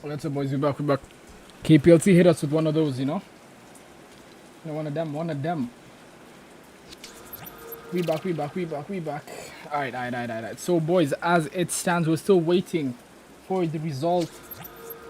What's up, boys? We're back. We're back. KPLT hit us with one of those, you know? Yeah, one of them. One of them. We back. We back. We back. We back. Alright. So, boys, as it stands, we're still waiting for the result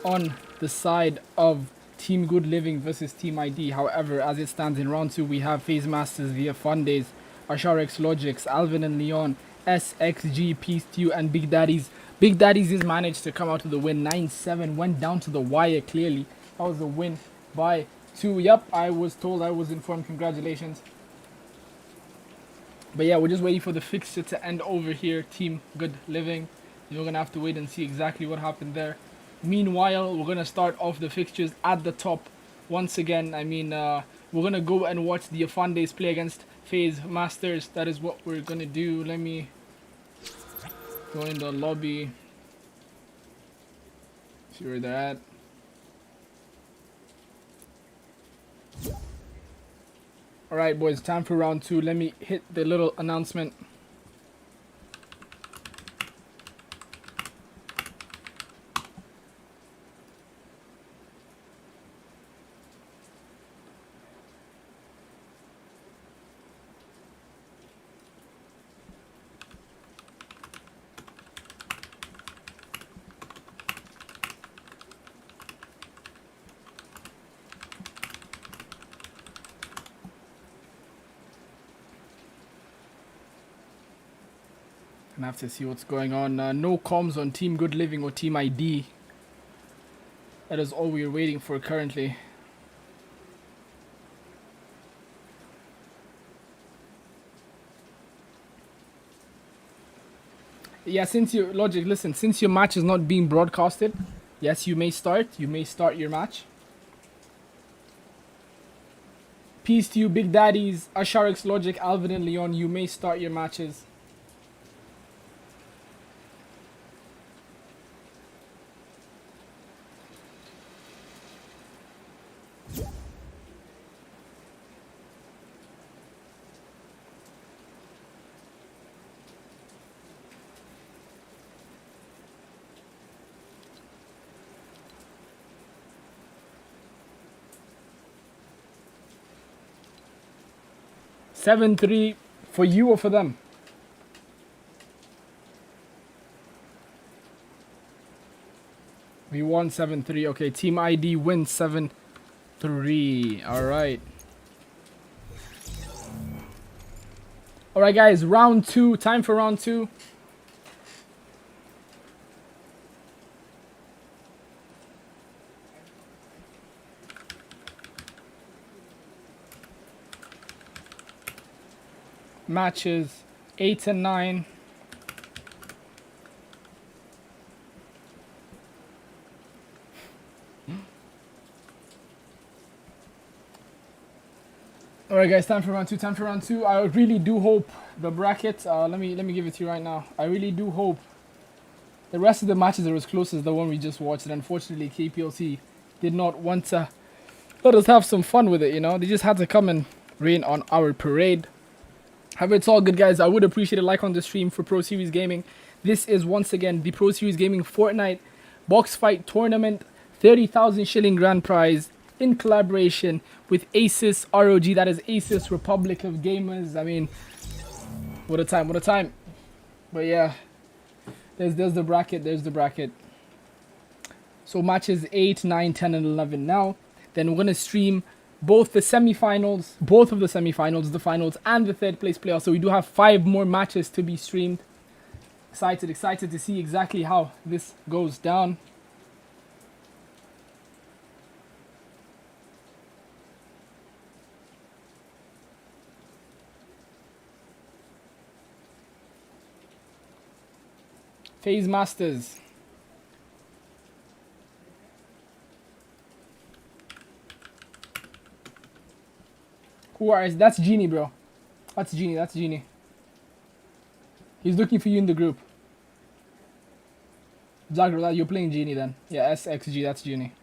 on the side of Team Good Living versus Team ID. However, as it stands in round 2, we have Faze Masters via Fun Days, Asharx Logics, Alvin and Leon, SXG, Peace to and Big Daddies. Big Daddies has managed to come out with the win 9-7, went down to the wire clearly. That was a win by 2. Yep, I was told, I was informed. Congratulations. But yeah, we're just waiting for the fixture to end over here. Team Good Living. We're going to have to wait and see exactly what happened there. Meanwhile, we're going to start off the fixtures at the top. Once again, I mean, we're going to go and watch the Fun Days play against Faze Masters. That is what we're going to do. Let me go in the lobby. See where they're at. Alright, boys, time for round 2. Let me hit the little announcement. I have to see what's going on. No comms on Team Good Living or Team ID. That is all we are waiting for currently. Yeah, since you Logic, listen, since your match is not being broadcasted, yes, you may start. You may start your match. Peace to you, Big Daddies, Asharx Logic, Alvin and Leon. You may start your matches. Seven 3 for you or for them? We won 7-3. Okay, Team ID wins 7-3. Alright. Alright, guys, round 2. Time for round 2. Matches 8 and 9. Alright, guys, time for round 2. Time for round 2. I really do hope the bracket. Let me give it to you right now. I really do hope the rest of the matches are as close as the one we just watched. And unfortunately, KPLC did not want to let us have some fun with it. You know, they just had to come and rain on our parade. However, it's all good, guys. I would appreciate a like on the stream for Pro Series Gaming. This is once again the Pro Series Gaming Fortnite Box Fight Tournament, 30,000 shilling grand prize in collaboration with Asus ROG. That is Asus Republic of Gamers. I mean, what a time, what a time. But yeah, there's the bracket. There's the bracket. So matches 8, 9, 10, and 11 now. Then we're gonna stream both the semifinals, the finals, and the third place playoffs. So we do have 5 more matches to be streamed. Excited to see exactly how this goes down. Faze Masters. Who are? That's Genie, bro. That's Genie. He's looking for you in the group. Zagra, you're playing Genie then. Yeah, SXG, that's Genie.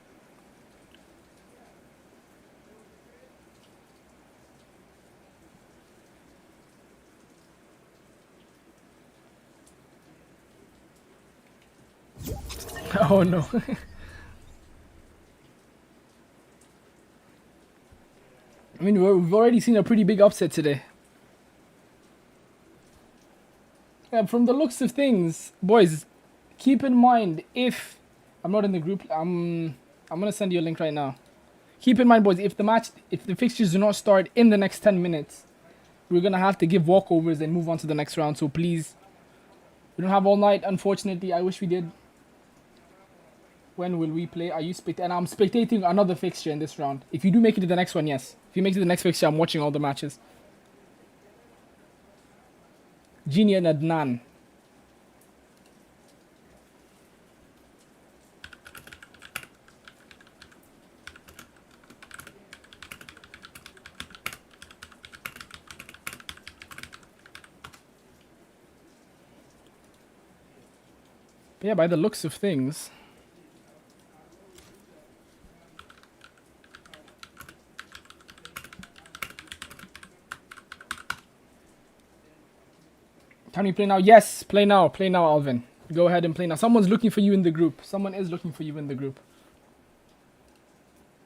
Oh no. I mean, we've already seen a pretty big upset today. Yeah, from the looks of things, boys, keep in mind, if I'm not in the group, I'm gonna send you a link right now. Keep in mind, boys, if the fixtures do not start in the next 10 minutes, we're gonna have to give walkovers and move on to the next round. So please, we don't have all night, unfortunately. I wish we did. When will we play? Are you and I'm spectating another fixture in this round. If you do make it to the next one, yes. If you make it to the next fixture, I'm watching all the matches. Genie and Adnan. But yeah, by the looks of things, can we play now? Yes, play now, Alvin. Go ahead and play now. Someone's looking for you in the group. Someone is looking for you in the group.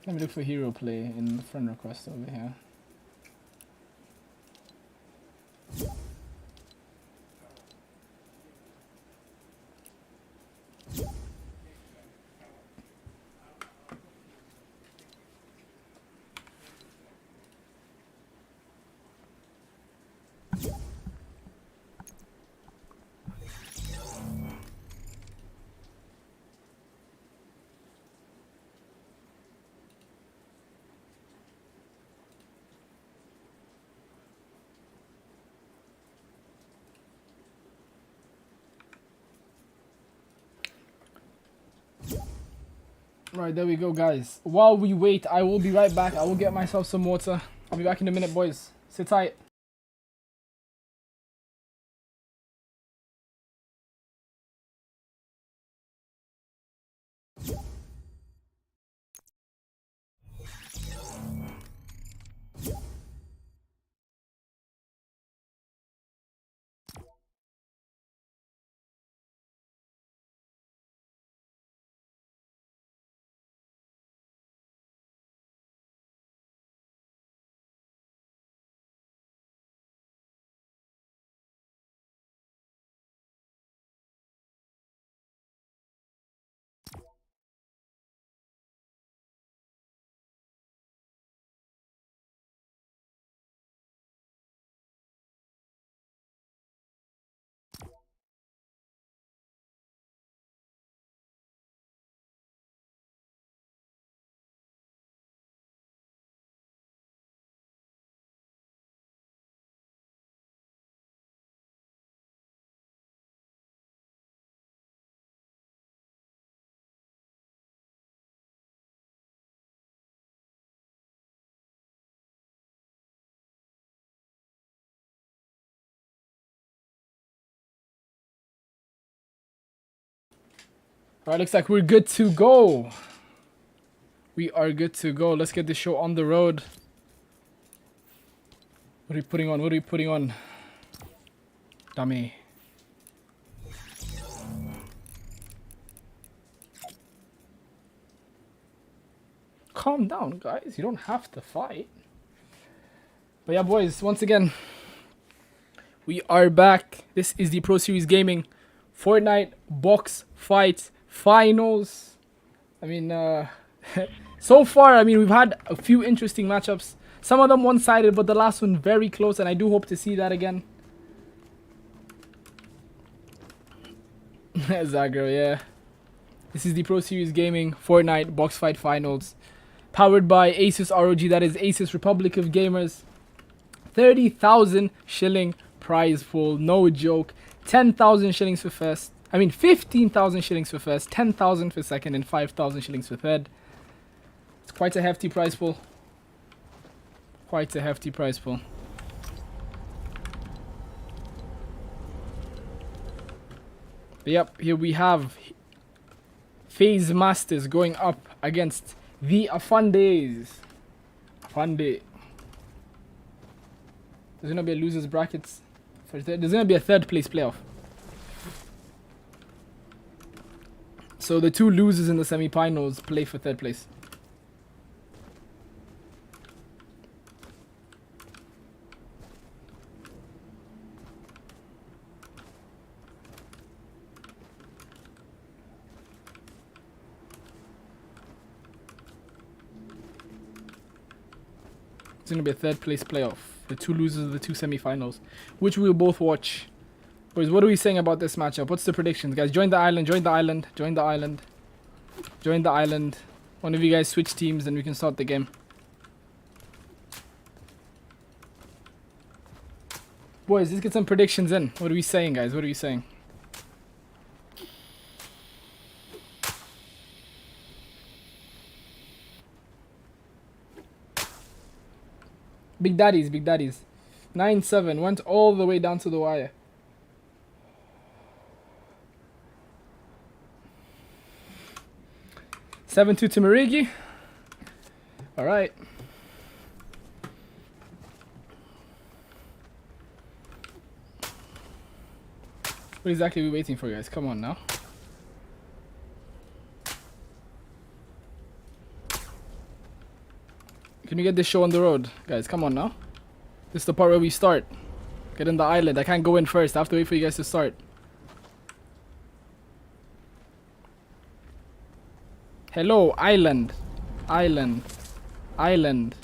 Let me look for hero play in the friend request over here. Right, there we go, guys. While we wait, I will be right back. I will get myself some water. I'll be back in a minute, boys. Sit tight. Alright, looks like we're good to go. We are good to go. Let's get the show on the road. What are we putting on? What are we putting on? Dummy. Calm down, guys. You don't have to fight. But yeah, boys, once again, we are back. This is the Pro Series Gaming Fortnite box fight finals. I mean, so far, I mean, we've had a few interesting matchups. Some of them one-sided, but the last one very close, and I do hope to see that again. Zagro, yeah. This is the Pro Series Gaming Fortnite box fight finals, powered by Asus ROG. That is Asus Republic of Gamers. 30,000 shilling prize pool, no joke. 10,000 shillings for first. I mean, 15,000 shillings for first, 10,000 for second, and 5,000 shillings for third. It's quite a hefty prize pool. Quite a hefty prize pool. But yep, here we have Faze Masters going up against the Afundes. Afunde. There's gonna be a losers brackets. There's gonna be a third place playoff. So the two losers in the semi-finals play for third place. going to be a third place playoff. The two losers of the two semi-finals, which we'll both watch. Boys, what are we saying about this matchup? What's the predictions? Guys, join the island, join the island, join the island. Join the island. One of you guys switch teams and we can start the game. Boys, let's get some predictions in. What are we saying, guys? What are we saying? Big Daddies, Big Daddies. 9-7, went all the way down to the wire. Seven two to Marigi. All right. What exactly are we waiting for, guys? Come on now. Can we get this show on the road? Guys, come on now. This is the part where we start. Get in the island. I can't go in first. I have to wait for you guys to start. Hello, island. Island. Island.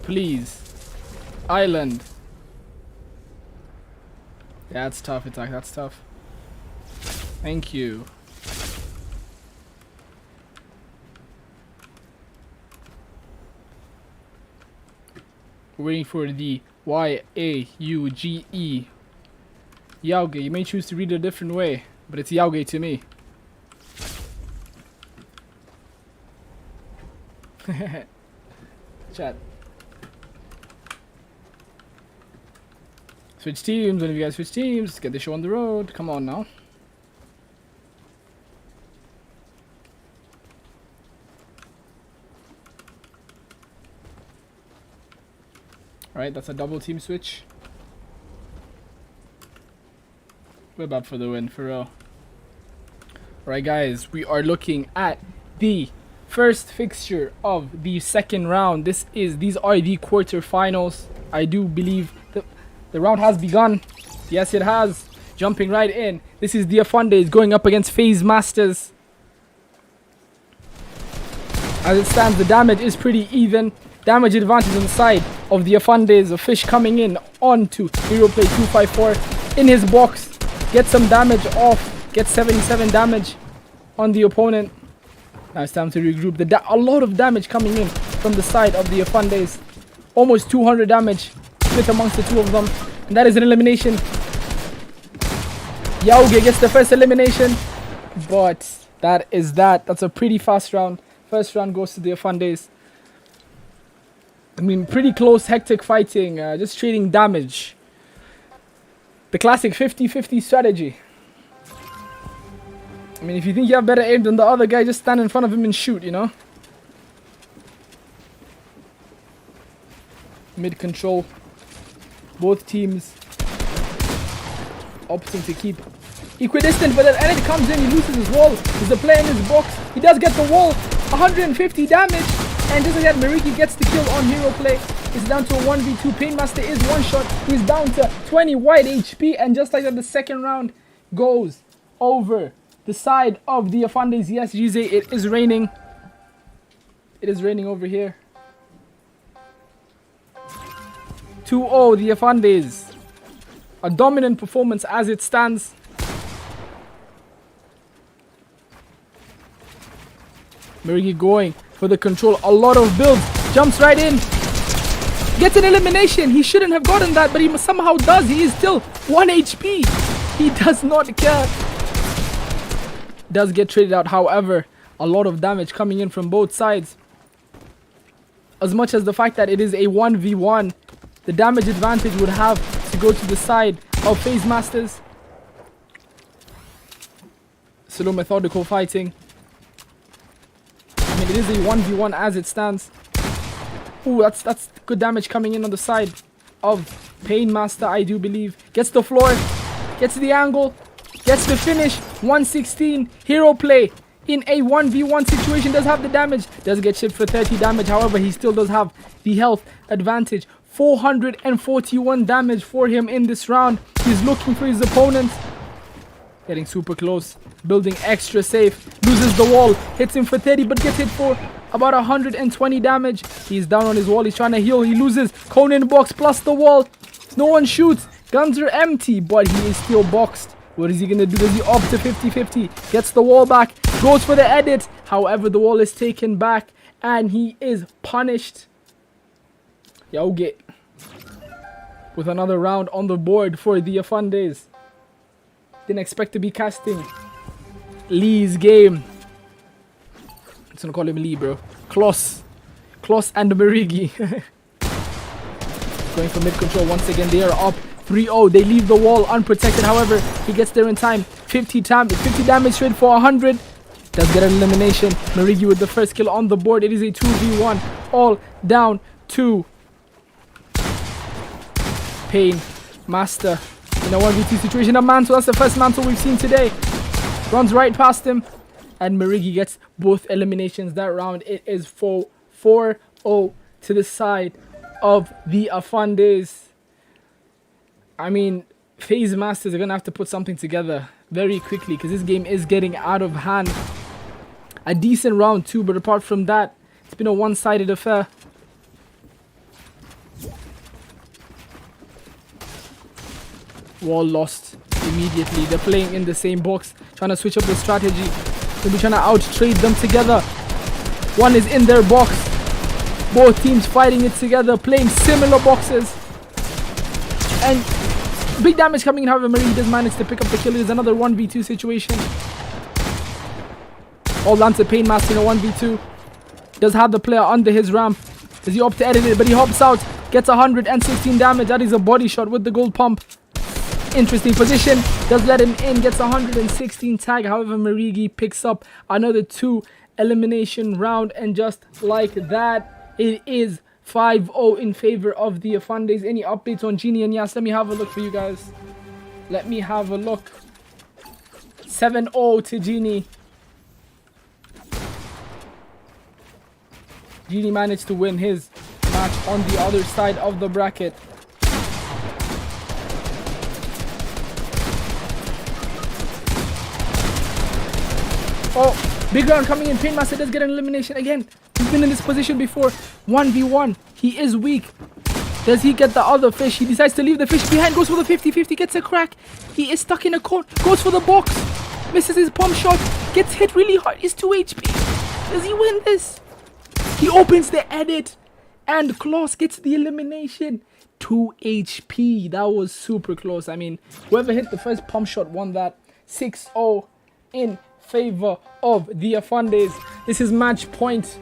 Please. Island. Yeah, that's tough, attack. That's tough. Thank you. We're waiting for the Y-A-U-G-E. Yauge. You may choose to read it a different way, but it's Yauge to me. Chat. Switch teams. One of you guys switch teams. Let's get the show on the road. Come on now. Alright, that's a double team switch. We're about for the win, for real. Alright guys, we are looking at the first fixture of the second round. These are the quarterfinals. I do believe the round has begun. Yes, it has. Jumping right in. This is the Afundes going up against Faze Masters. As it stands, the damage is pretty even. Damage advantage on the side of the Afundes. A fish coming in onto Hero Play 254 in his box. Gets some damage off. Gets 77 damage on the opponent. Now it's time to regroup. A lot of damage coming in from the side of the Afundes. Almost 200 damage split amongst the two of them. And that is an elimination. Yauge gets the first elimination. But that is that. That's a pretty fast round. First round goes to the Afundes. I mean, pretty close, hectic fighting. Just trading damage. The classic 50-50 strategy. I mean, if you think you have better aim than the other guy, just stand in front of him and shoot, you know? Mid control. Both teams opting to keep equidistant, but then Enid comes in, he loses his wall. There's a player in his box. He does get the wall. 150 damage. And just like that, Mariki gets the kill on Hero Play. It's down to a 1v2. Painmaster is one shot. He's down to 20 white HP. And just like that, the second round goes over the side of the Afundes. Yes, Gize, it is raining. It is raining over here. 2-0, the Afundes. A dominant performance as it stands. Mariki going for the control. A lot of builds. Jumps right in. Gets an elimination. He shouldn't have gotten that, but he somehow does. He is still 1 HP. He does not care. Does get traded out. However, a lot of damage coming in from both sides. As much as the fact that it is a 1v1, the damage advantage would have to go to the side of Faze Masters. Slow, methodical fighting. I mean, it is a 1v1 as it stands. Ooh, that's good damage coming in on the side of Painmaster, I do believe. Gets the floor, gets the angle, gets the finish. 116, Hero Play in a 1v1 situation. Does have the damage, does get shipped for 30 damage. However, he still does have the health advantage. 441 damage for him in this round. He's looking for his opponent. Getting super close. Building extra safe. Loses the wall. Hits him for 30 but gets hit for about 120 damage. He's down on his wall. He's trying to heal. He loses. Conan box plus the wall. No one shoots. Guns are empty, but he is still boxed. What is he going to do? Does he opt to 50-50? Gets the wall back. Goes for the edit. However, the wall is taken back. And he is punished. Yoge. With another round on the board for the Afundes. Didn't expect to be casting Lee's game. I'm just gonna call him Lee, bro. Kloss and Marigi. Going for mid control once again. They are up 3-0. They leave the wall unprotected. However, he gets there in time. 50 damage straight for 100. Does get an elimination. Marigi with the first kill on the board. It is a 2v1. All down to Pain Master in a 1v2 situation. A mantle. That's the first mantle we've seen today. Runs right past him. And Marigi gets both eliminations that round. It is 4-0 to the side of the Afundes. I mean, Faze Masters are going to have to put something together very quickly because this game is getting out of hand. A decent round too, but apart from that, it's been a one-sided affair. Wall lost immediately. They're playing in the same box, trying to switch up the strategy. They'll be trying to out-trade them together. One is in their box. Both teams fighting it together, playing similar boxes. And big damage coming in. However, Marie does manage to pick up the kill. It is another 1v2 situation. All down to Pain Master in a 1v2. Does have the player under his ramp. Does he opt to edit it? But he hops out. Gets 116 damage. That is a body shot with the gold pump. Interesting position. Does let him in. Gets 116 tag. However, Marigi picks up another 2 elimination round. And just like that, it is 5-0 in favor of the Afundes. Any updates on Genie and Yas? Let me have a look for you guys. Let me have a look. 7-0 to Genie. Genie managed to win his match on the other side of the bracket. Oh, big round coming in. Pain Master does get an elimination again. He's been in this position before. 1v1. He is weak. Does he get the other fish? He decides to leave the fish behind. Goes for the 50-50. Gets a crack. He is stuck in a corner. Goes for the box. Misses his pump shot. Gets hit really hard. He's 2 HP. Does he win this? He opens the edit. And Kloss gets the elimination. 2 HP. That was super close. I mean, whoever hit the first pump shot won that. 6-0 in favor of the Afundes. This is match point.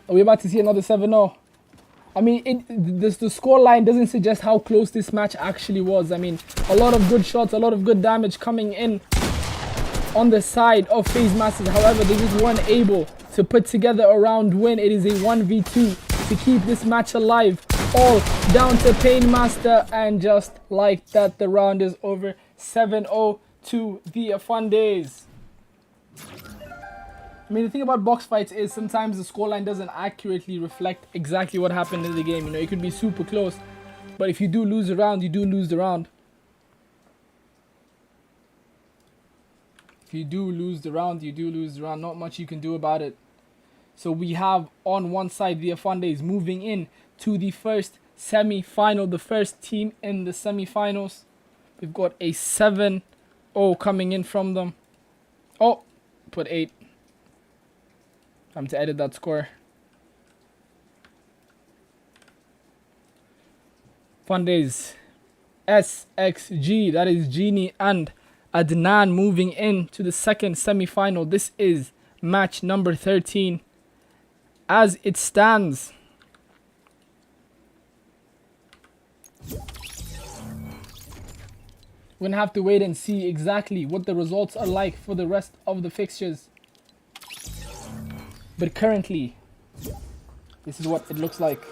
Are we about to see another 7-0? I mean, the score line doesn't suggest how close this match actually was. I mean, a lot of good shots, a lot of good damage coming in on the side of Faze Masters. However, they just weren't able to put together a round win. It is a 1v2 to keep this match alive. All down to Pain Master. And just like that, the round is over. 7-0 to the Afundes. I mean, the thing about box fights is sometimes the scoreline doesn't accurately reflect exactly what happened in the game. You know, it could be super close, but if you do lose the round, you do lose the round. If you do lose the round, you do lose the round. Not much you can do about it. So we have on one side the Afundes moving in to the first semi-final, the first team in the semi-finals. We've got a 7-0 coming in from them. Oh, put 8. Time to edit that score. Fundes SXG, that is Genie and Adnan moving in to the second semi-final. This is match number 13 as it stands. We're gonna have to wait and see exactly what the results are like for the rest of the fixtures. But currently, this is what it looks like.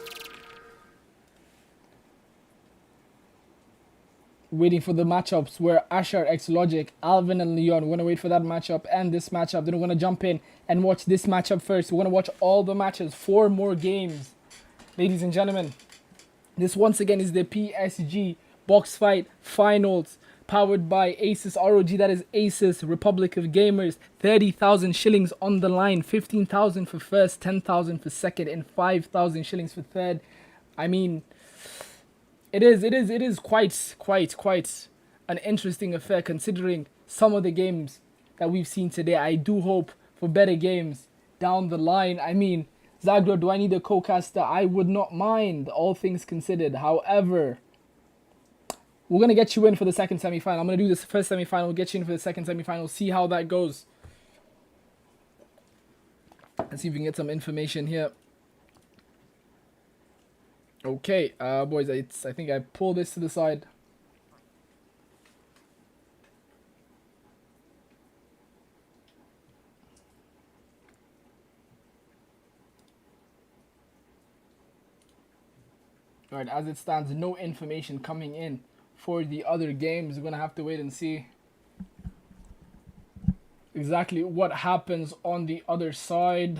Waiting for the matchups where Ashar x Logic, Alvin and Leon. We're going to wait for that matchup and this matchup. Then we're going to jump in and watch this matchup first. We're going to watch all the matches. 4 more games. Ladies and gentlemen, this once again is the PSG Box Fight Finals powered by Asus ROG. That is Asus Republic of Gamers. 30,000 shillings on the line. 15,000 for first, 10,000 for second, and 5,000 shillings for third. I mean, it is quite an interesting affair considering some of the games that we've seen today. I do hope for better games down the line. I mean, Zagro, do I need a co-caster? I would not mind, all things considered. However, we're going to get you in for the second semi-final. I'm going to do this first semi-final, get you in for the second semi-final, see how that goes. Let's see if we can get some information here. Okay, boys, I think I pull this to the side. Alright, as it stands, no information coming in for the other games. We're going to have to wait and see exactly what happens on the other side.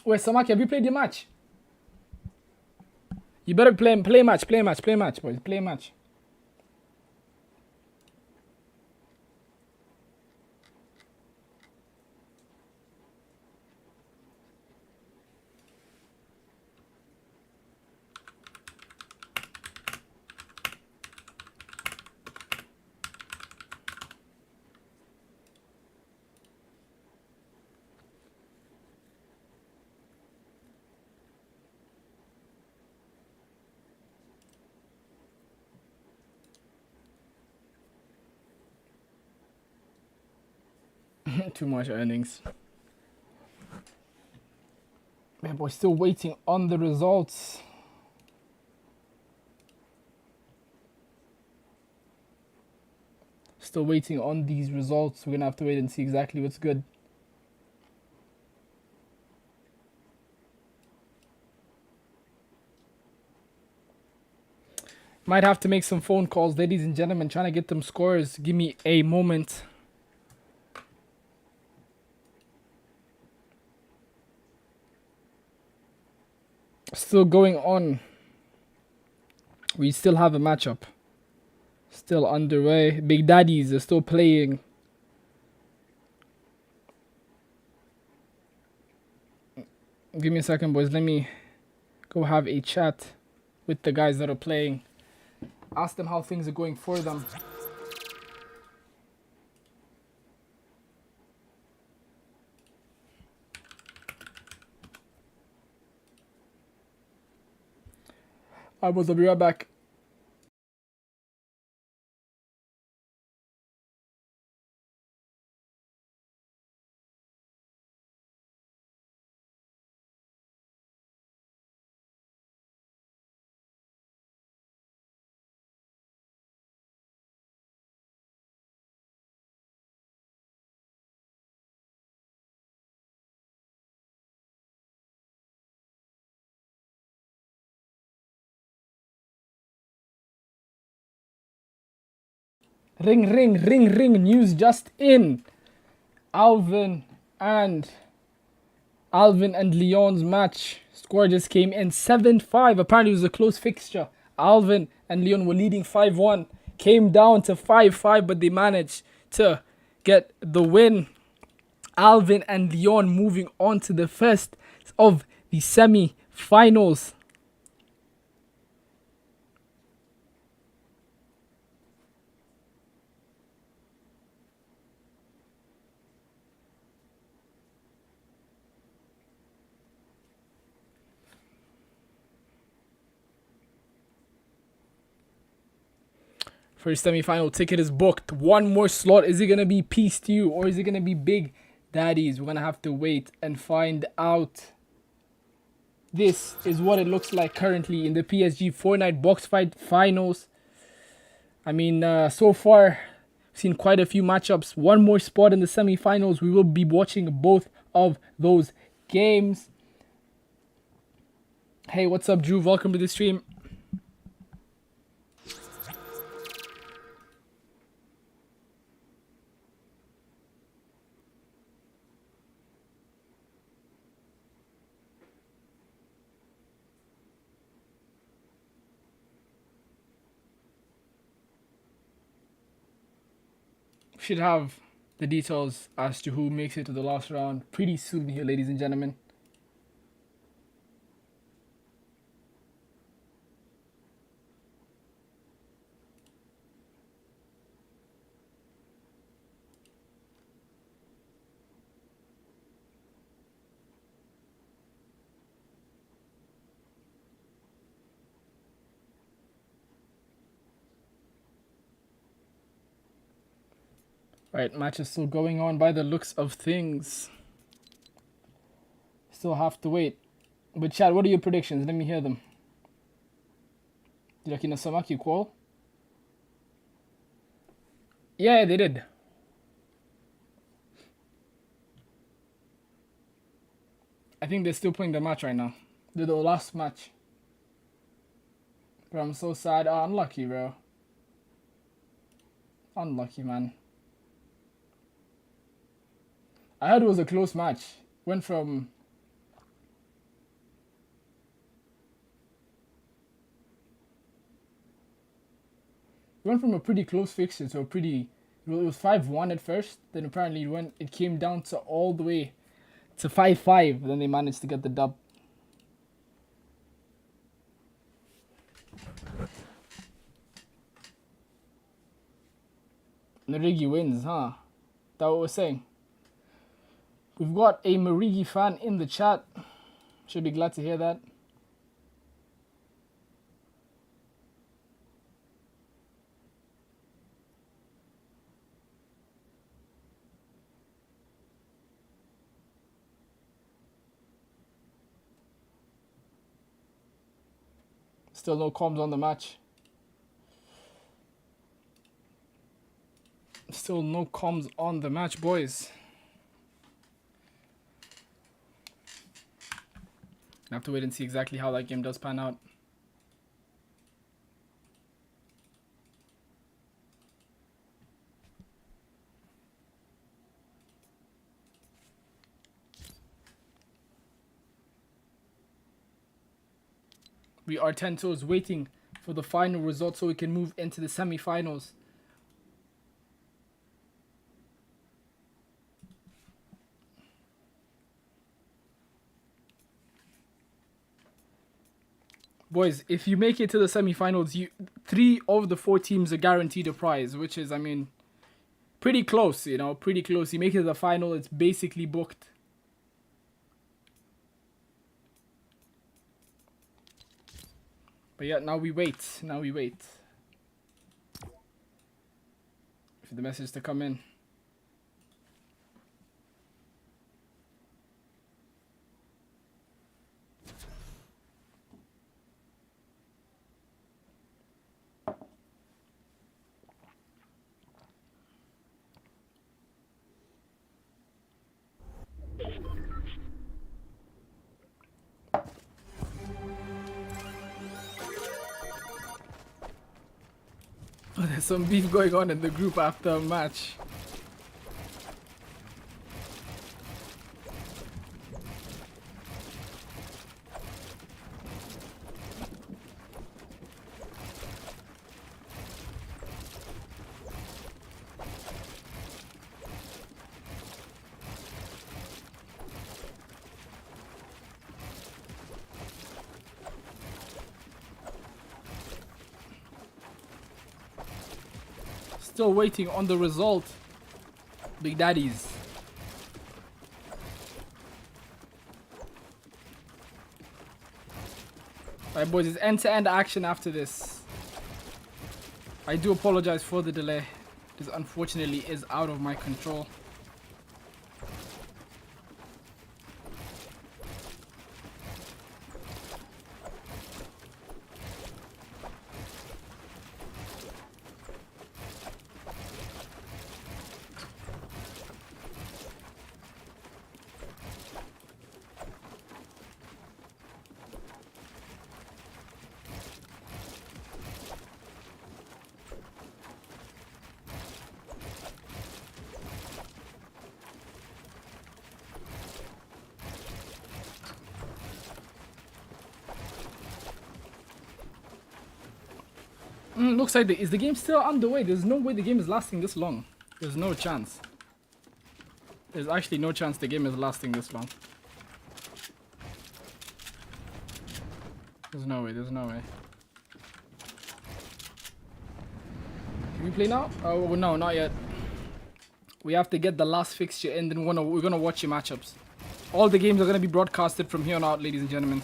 Wait, Samaki, have you played your match? You better play match, boys. Play match. Too much earnings. Man, boy, still waiting on the results. Still waiting on these results. We're gonna have to wait and see exactly what's good. Might have to make some phone calls, ladies and gentlemen, trying to get them scores. Give me a moment. Still going on. We still have a matchup. Still underway. Big Daddies are still playing. Give me a second, boys. Let me go have a chat with the guys that are playing. Ask them how things are going for them. I'll be right back. Ring. News just in. Alvin and Leon's match score just came in 7-5. Apparently it was a close fixture. Alvin and Leon were leading 5-1. Came down to 5-5, but they managed to get the win. Alvin and Leon moving on to the first of the semi-finals. First semi-final ticket is booked. One more slot. Is it going to be Peace to You or is it going to be Big Daddies? We're going to have to wait and find out. This is what it looks like currently in the PSG Fortnite box fight finals. I mean, so far, we've seen quite a few matchups. One more spot in the semi-finals. We will be watching both of those games. Hey, what's up, Drew? Welcome to the stream. should have the details as to who makes it to the last round pretty soon here, ladies and gentlemen. Right, match is still going on by the looks of things. Still have to wait. But Chad, what are your predictions? Let me hear them. Did Akina Samaki call? Yeah, they did. I think they're still playing the match right now. They're the last match. Bro, I'm so sad. Oh, unlucky, bro. Unlucky, man. I heard it was a close match. Went from a pretty close fixture to a pretty. It was 5-1 at first. Then apparently it came down to all the way to 5-5. Then they managed to get the dub. Narigi wins, huh? That what we're saying. We've got a Marigi fan in the chat. Should be glad to hear that. Still no comms on the match. Still no comms on the match, boys. I have to wait and see exactly how that game does pan out. We are 10 toes waiting for the final result so we can move into the semi-finals. Boys, if you make it to the semi-finals, 3 of the 4 teams are guaranteed a prize, which is, I mean, pretty close, you know, pretty close. You make it to the final, it's basically booked. But yeah, now we wait. Now we wait for the message to come in. Oh, there's some beef going on in the group after a match. Still waiting on the result. Big Daddies. Alright boys, it's end-to-end action after this. I do apologize for the delay. This unfortunately is out of my control. Looks like is the game still underway? There's no way the game is lasting this long. There's no chance. There's actually no chance the game is lasting this long. There's no way, there's no way. Can we play now? Oh, no, not yet. We have to get the last fixture in, then we're gonna watch your matchups. All the games are gonna be broadcasted from here on out, ladies and gentlemen.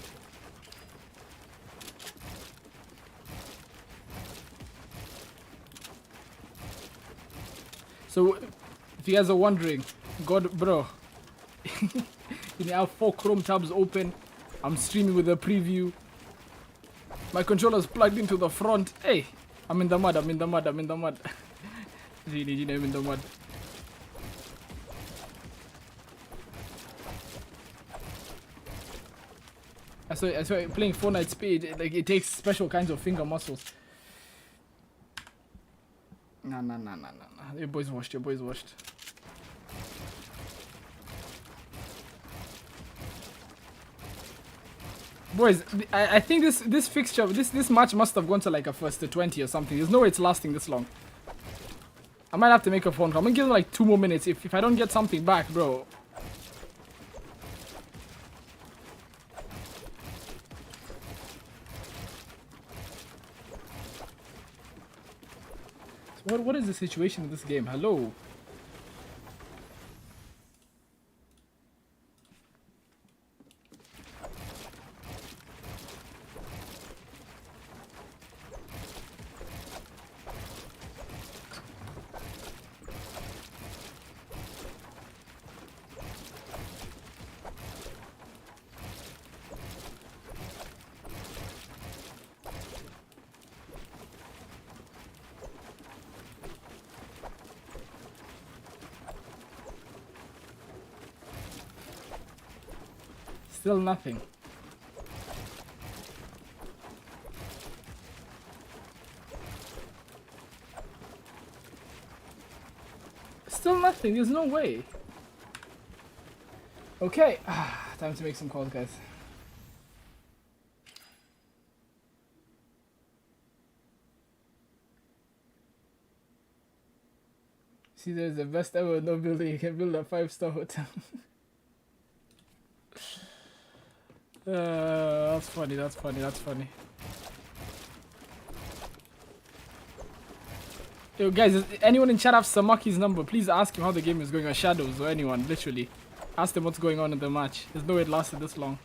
So, if you guys are wondering, God, bro, you have 4 Chrome tabs open. I'm streaming with a preview. My controller's plugged into the front. Hey, I'm in the mud, I'm in the mud, I'm in the mud. Genie, I'm in the mud. I saw playing Fortnite speed, like it takes special kinds of finger muscles. Nah. Your boy's washed, your boy's washed. Boys, I think this fixture, this match must have gone to like a first to 20 or something. There's no way it's lasting this long. I might have to make a phone call. I'm gonna give them like 2 more minutes. If I don't get something back, bro. So what is the situation in this game? Hello? Still nothing. Still nothing. There's no way. Okay. Time to make some calls, guys. See, there's the best ever no building. You can build a 5-star hotel. That's funny, that's funny, that's funny. Yo guys, does anyone in chat have Samaki's number? Please ask him how the game is going, or Shadows, or anyone, literally. Ask them what's going on in the match. There's no way it lasted this long.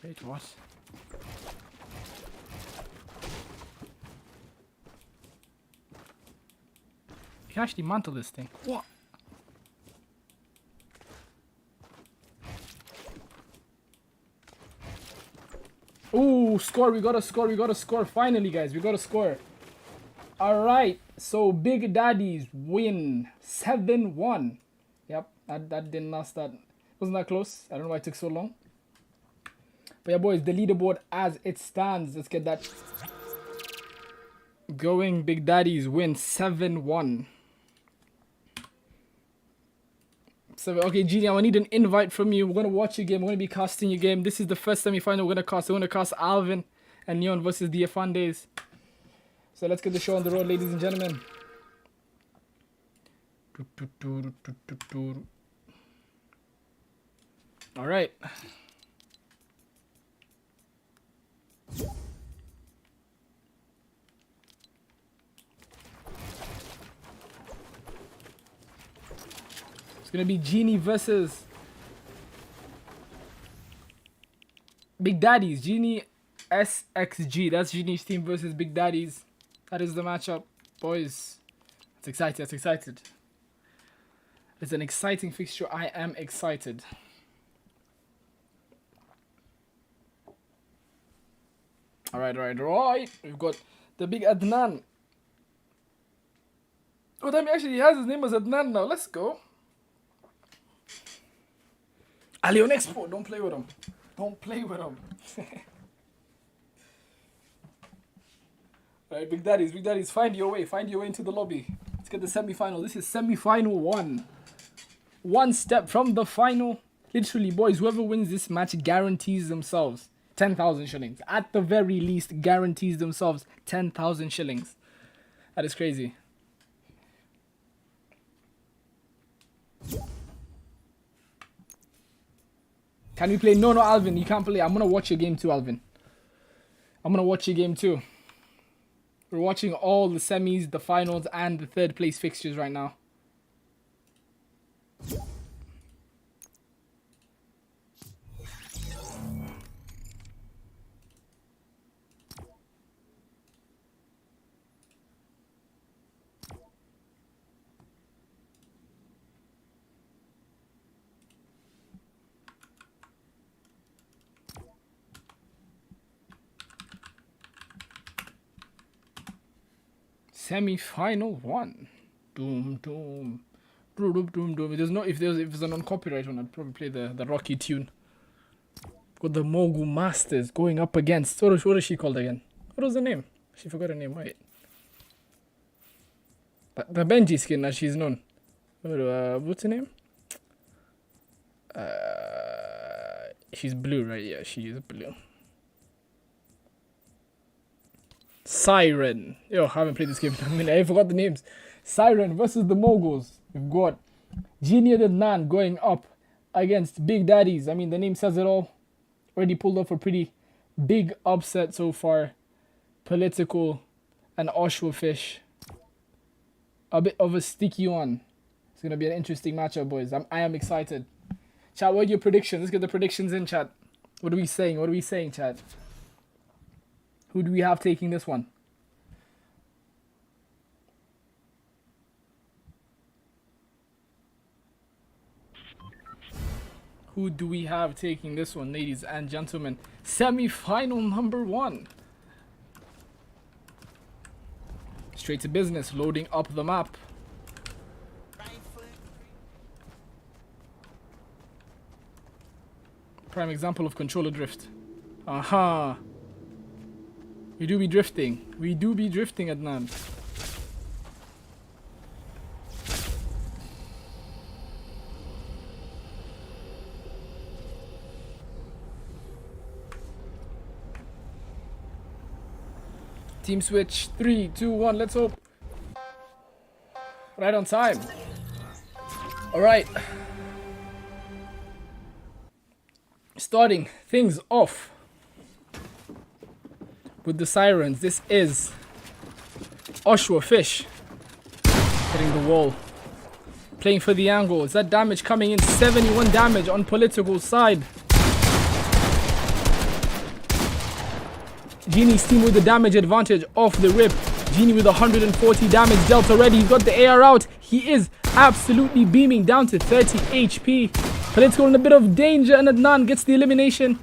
Wait, what? You can actually mantle this thing. What? Ooh, score, we got a score, we got a score. Finally, guys, we got a score. Alright, so Big Daddies win 7-1. Yep, that didn't last that. Wasn't that close? I don't know why it took so long. But yeah, boys, the leaderboard as it stands. Let's get that going. Big Daddies win 7-1. So, okay, Genie, I need an invite from you. We're going to watch your game. We're going to be casting your game. This is the first semi-final we're going to cast. We're going to cast Alvin and Neon versus the Afandes. So let's get the show on the road, ladies and gentlemen. All right. It's gonna be Genie versus Big Daddies. Genie SXG. That's Genie's team versus Big Daddies. That is the matchup, boys. That's exciting. That's excited. It's an exciting fixture. I am excited. Right. We've got the big Adnan. Oh, damn, actually, he has his name as Adnan now. Let's go. Leon Expo, don't play with him. Don't play with him. Alright, big daddies, find your way into the lobby. Let's get the semi-final. This is semi-final 1. One step from the final. Literally, boys, whoever wins this match guarantees themselves 10,000 shillings. At the very least, guarantees themselves 10,000 shillings. That is crazy. Can we play? No, Alvin, you can't play. I'm going to watch your game too, Alvin. I'm going to watch your game too. We're watching all the semis, the finals, and the third place fixtures right now. Semi-final 1. Doom, doom. Doom, doom, doom. If it's a non-copyright one, I'd probably play the Rocky tune. Got the Mogul Masters going up against... What is she called again? What was the name? She forgot her name, wait. But the Benji skin, as she's known. What's her name? She's blue, right? Yeah, she is blue. Siren. Yo, I haven't played this game in a minute. I forgot the names. Siren versus the Moguls. We've got Genie and Adnan going up against Big Daddies. I mean, the name says it all. Already pulled off a pretty big upset so far. Political and Oshwa Fish. A bit of a sticky one. It's going to be an interesting matchup, boys. I am excited. Chat, what are your predictions? Let's get the predictions in, chat. What are we saying? What are we saying, chat? Who do we have taking this one? Who do we have taking this one, ladies and gentlemen? Semi-final number 1. Straight to business, loading up the map. Prime example of controller drift. Aha. We do be drifting. We do be drifting, Adnan. Team switch. 3, 2, 1. Let's hope. Right on time. Alright. Starting things off with the Sirens. This is Oshwa Fish hitting the wall, playing for the angle. Is that damage coming in? 71 damage on political side. Genie's team with the damage advantage off the rip. Genie with 140 damage dealt already. He's got the AR out. He is absolutely beaming down to 30 HP. Political in a bit of danger, and Adnan gets the elimination.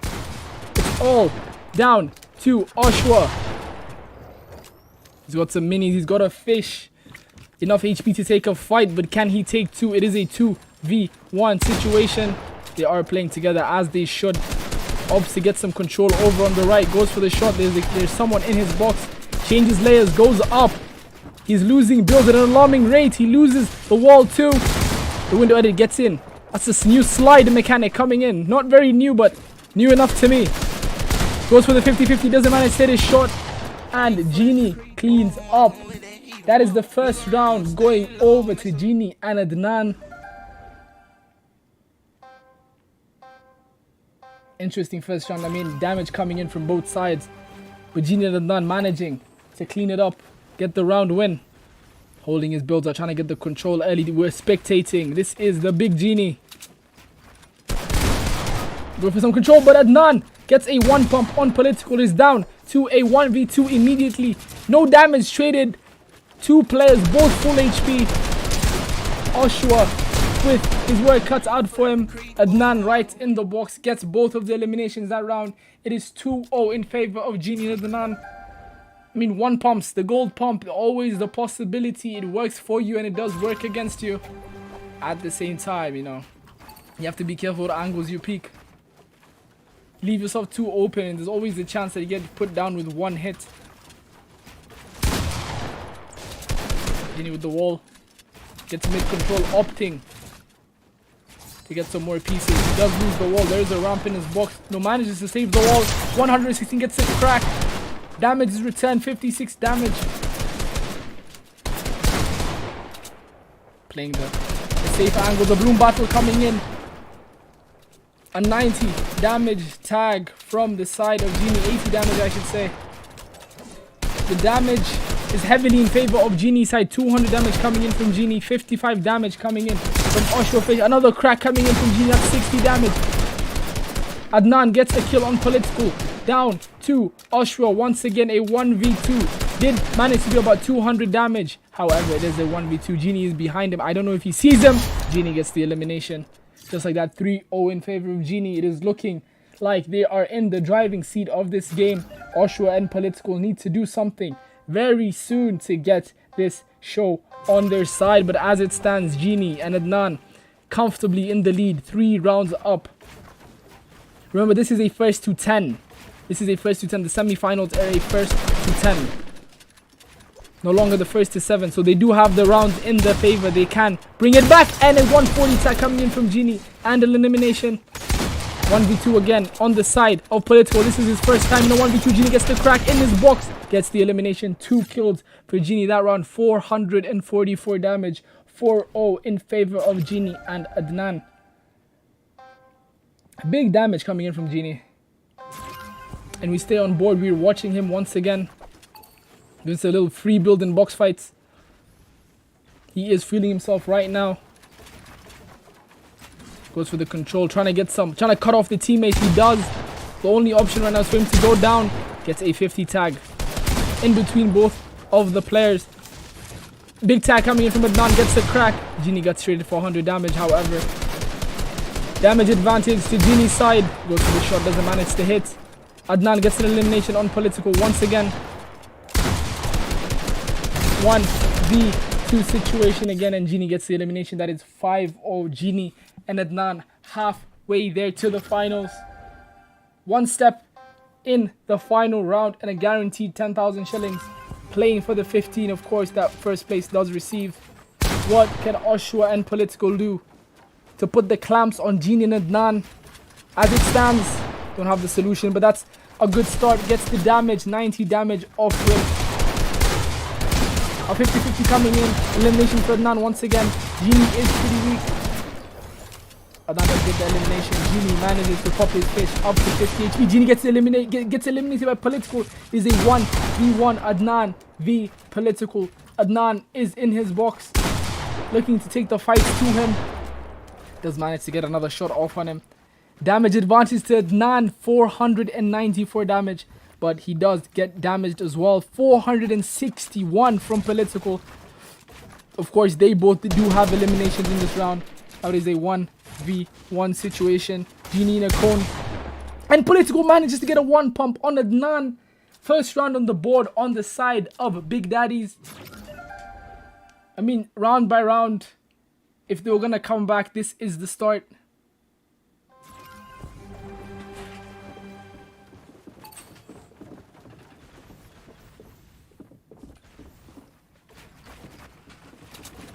It's all down to Oshwa. He's got some minis. He's got a fish. Enough HP to take a fight, but can he take 2? It is a 2v1 situation. They are playing together as they should. Opts to get some control over on the right. Goes for the shot. There's someone in his box. Changes layers. Goes up. He's losing builds at an alarming rate. He loses the wall too. The window edit gets in. That's this new slide mechanic coming in. Not very new, but new enough to me. Goes for the 50-50. Doesn't manage to hit his shot. And Genie cleans up. That is the first round going over to Genie and Adnan. Interesting first round. I mean, damage coming in from both sides. But Genie and Adnan managing to clean it up. Get the round win. Holding his builds, are trying to get the control early. We're spectating. This is the big Genie. Go for some control, but Adnan gets a 1 pump on political. Is down to a 1v2 immediately. No damage traded. 2 players, both full HP. Oshwa with his work cut out for him. Adnan right in the box gets both of the eliminations that round. It is 2-0 in favor of Genie and Adnan. I mean, 1 pumps, the gold pump, always the possibility. It works for you and it does work against you. At the same time, you know, you have to be careful what angles you peek. Leave yourself too open and there's always the chance that you get put down with 1 hit. Genie with the wall. Gets mid-control, opting to get some more pieces. He does lose the wall. There is a ramp in his box. No, manages to save the wall. 116 gets it cracked. Damage is returned. 56 damage. Playing the safe angle. The bloom battle coming in. A 90 damage tag from the side of Genie. 80 damage, I should say. The damage is heavily in favor of Genie's side. 200 damage coming in from Genie. 55 damage coming in from Oshwa Fish. Another crack coming in from Genie. That's 60 damage. Adnan gets a kill on Political. Down to Oshwa. Once again, a 1v2. Did manage to do about 200 damage. However, it is a 1v2. Genie is behind him. I don't know if he sees him. Genie gets the elimination. Just like that, 3-0 in favor of Genie. It is looking like they are in the driving seat of this game. Oshwa and Political need to do something very soon to get this show on their side. But as it stands, Genie and Adnan comfortably in the lead, 3 rounds up. Remember, this is a first to 10. This is a first to 10. The semi-finals are a first to 10. No longer the first to 7. So they do have the rounds in their favor. They can bring it back. And a 140 tag coming in from Genie. And an elimination. 1v2 again on the side of Political. This is his first time in a 1v2. Genie gets the crack in his box. Gets the elimination. 2 kills for Genie that round. 444 damage. 4-0 in favor of Genie and Adnan. Big damage coming in from Genie. And we stay on board. We're watching him once again. This is a little free build in box fights. He is feeling himself right now. Goes for the control, trying to cut off the teammates. He does. The only option right now is for him to go down. Gets a 50 tag in between both of the players. Big tag coming in from Adnan, gets the crack. Genie gets traded for 100 damage, however. Damage advantage to Genie's side. Goes for the shot, doesn't manage to hit. Adnan gets an elimination on Political once again. 1v2 situation again, and Genie gets the elimination. That is 5-0. Genie and Adnan halfway there to the finals. One step in the final round and a guaranteed 10,000 shillings. Playing for the 15, of course, that first place does receive. What can Oshwa and Political do to put the clamps on Genie and Adnan? As it stands, don't have the solution, but that's a good start. Gets the damage, 90 damage off with. A 50-50 coming in. Elimination for Adnan once again. Genie is pretty weak. Adnan does get the elimination. Genie manages to pop his fish up to 50 HP. Genie gets eliminated by Political. It is a 1v1. Adnan v Political. Adnan is in his box, looking to take the fight to him. Does manage to get another shot off on him. Damage advantage to Adnan, 494 damage. But he does get damaged as well. 461 from Political. Of course, they both do have eliminations in this round. That is a 1v1 situation. Genie in a cone. And Political manages to get a 1 pump on Adnan. First round on the board on the side of Big Daddies. I mean, round by round, if they were going to come back, this is the start.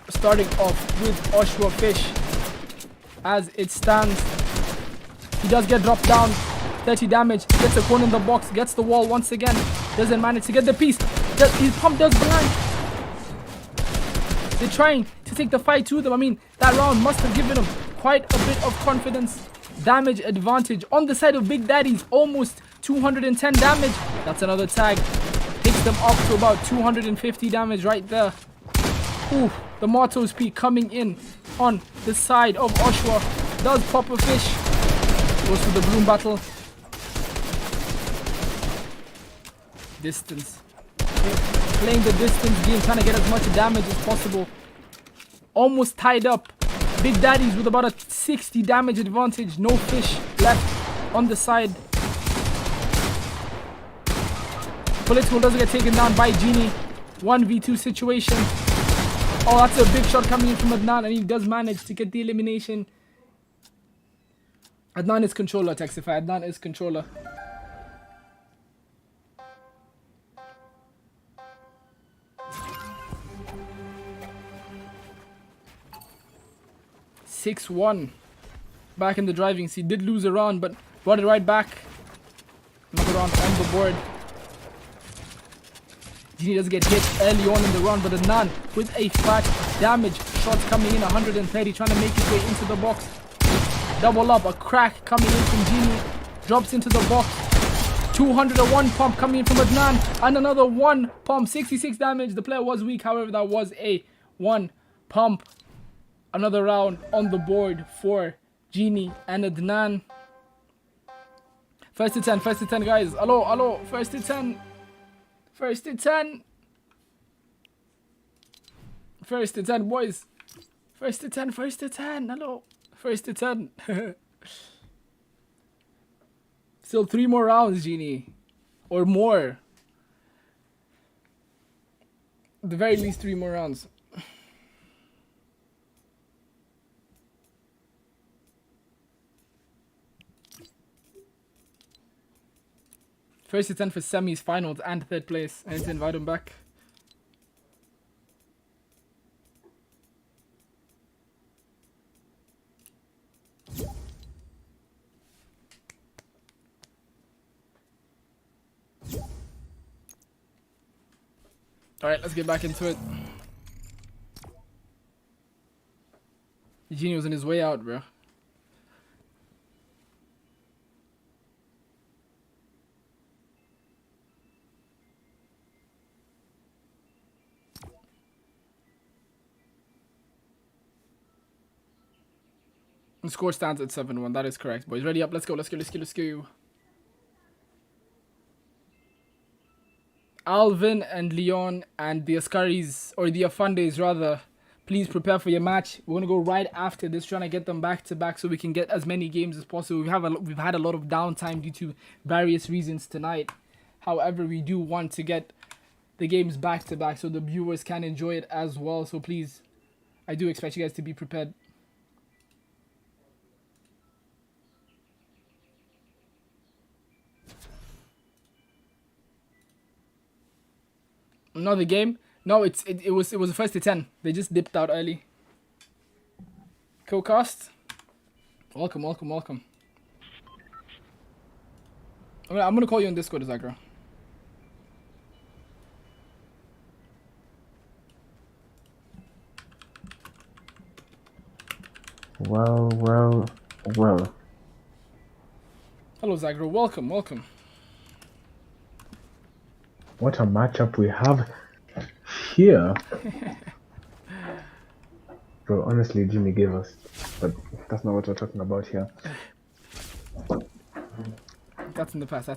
Starting off with Oshwa Fish. As it stands, he does get dropped down. 30 damage. Gets a cone in the box. Gets the wall once again. Doesn't manage to get the piece. His pump does blank. They're trying to take the fight to them. I mean, that round must have given him quite a bit of confidence. Damage advantage on the side of Big Daddies. Almost 210 damage. That's another tag. Takes them up to about 250 damage right there. Ooh, the Marto's peak coming in on the side of Oshwa. Does pop a fish. Goes for the bloom battle. Distance. Playing the distance game, trying to get as much damage as possible. Almost tied up. Big Daddies with about a 60 damage advantage. No fish left on the side. Political doesn't get taken down by Genie. 1v2 situation. Oh, that's a big shot coming in from Adnan, and he does manage to get the elimination. Adnan is controller, Texify. Adnan is controller. 6-1. Back in the driving seat. Did lose a round, but brought it right back. Another round on the board. Genie does get hit early on in the round, but Adnan with a fat damage. Shots coming in, 130, trying to make his way into the box. Double up, a crack coming in from Genie. Drops into the box. 201 pump coming in from Adnan. And another 1 pump, 66 damage. The player was weak, however, that was a 1 pump. Another round on the board for Genie and Adnan. First to 10, guys. Hello, first to 10. First to 10. First to 10, boys. First to 10, hello. First to 10. Still 3 more rounds, Genie. Or more. At the very least 3 more rounds. First to 10 for semis, finals, and 3rd place. I need to invite him back. Alright, let's get back into it. Genie was on his way out, bro. The score stands at 7-1. That is correct, boys. Ready up? Let's go. Let's go. Alvin and Leon and the Askaris, or the Afandes rather, please prepare for your match. We're gonna go right after this, trying to get them back to back so we can get as many games as possible. We've had a lot of downtime due to various reasons tonight. However, we do want to get the games back to back so the viewers can enjoy it as well. So please, I do expect you guys to be prepared. Another game? No, it was the first to 10. They just dipped out early. Co-cast. Welcome. I'm gonna call you on Discord, Zagro. Well. Hello, Zagro. Welcome. What a matchup we have here. Bro, honestly, Genie gave us, but that's not what we're talking about here. That's in the past.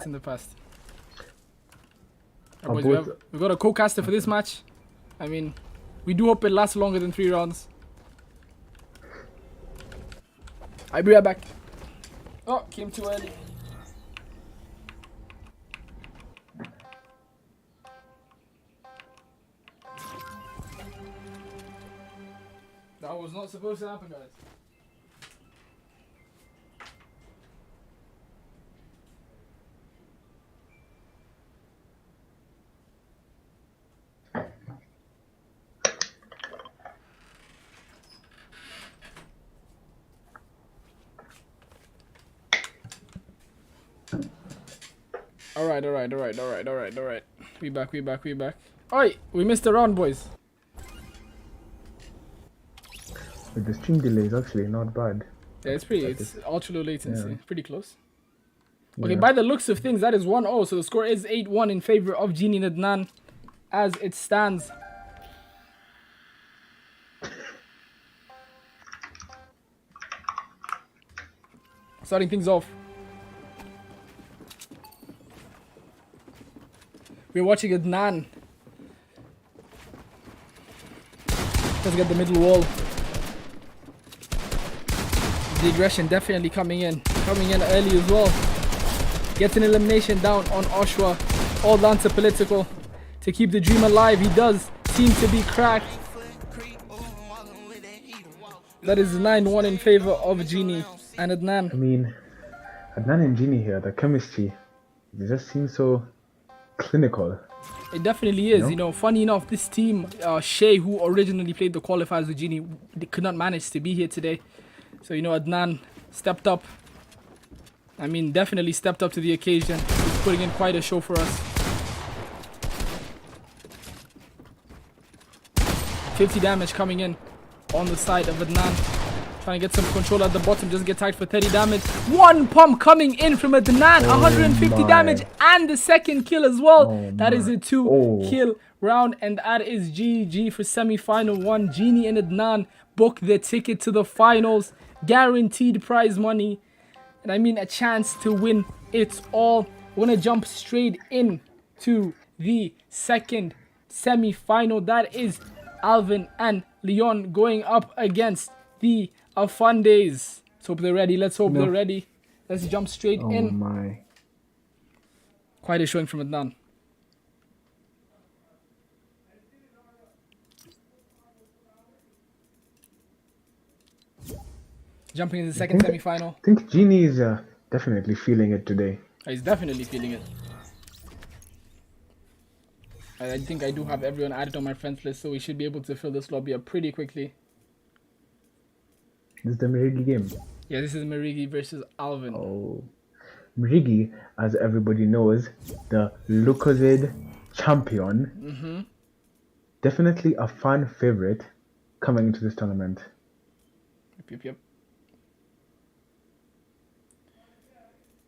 Right, boys, we've got a co-caster for this match. I mean, we do hope it lasts longer than 3 rounds. I'll be right back. Oh, came too early. That was not supposed to happen, guys. All right. We back. Alright, we missed a round, boys. But the stream delay is actually not bad. Yeah, it's ultra low latency. Yeah. Pretty close. Okay, by the looks of things, that is 1-0. So the score is 8-1 in favor of Genie and Adnan as it stands. Starting things off. We're watching Adnan. Let's get the middle wall. The aggression definitely coming in early as well. Gets an elimination down on Oshwa. All down to political to keep the dream alive. He does seem to be cracked. That is 9-1 in favor of Genie and Adnan. I mean, Adnan and Genie here, the chemistry, they just seem so clinical. It definitely is. You know, funny enough, this team, Shay, who originally played the qualifiers with Genie, they could not manage to be here today. So, you know, Adnan stepped up. I mean, definitely stepped up to the occasion. He's putting in quite a show for us. 50 damage coming in on the side of Adnan. Trying to get some control at the bottom. Just get tagged for 30 damage. One pump coming in from Adnan. 150 damage and the second kill as well. That is a 2-kill round. And that is GG for semi-final 1. Genie and Adnan book the ticket to the finals. Guaranteed prize money. And I mean a chance to win it all. We're going to jump straight in to the second semi-final. That is Alvin and Leon going up against the Afundes. Let's hope they're ready. Let's hope they're ready. Let's jump straight in. Oh my. Quite a showing from Adnan. Jumping into the second semi-final. I think Genie is definitely feeling it today. He's definitely feeling it. I think I do have everyone added on my friends list, so we should be able to fill this lobby up pretty quickly. This is the Mirigi game. Yeah, this is Mirigi versus Alvin. Oh. Mirigi, as everybody knows, the Lucozade champion. Definitely a fan favorite coming into this tournament. Yep.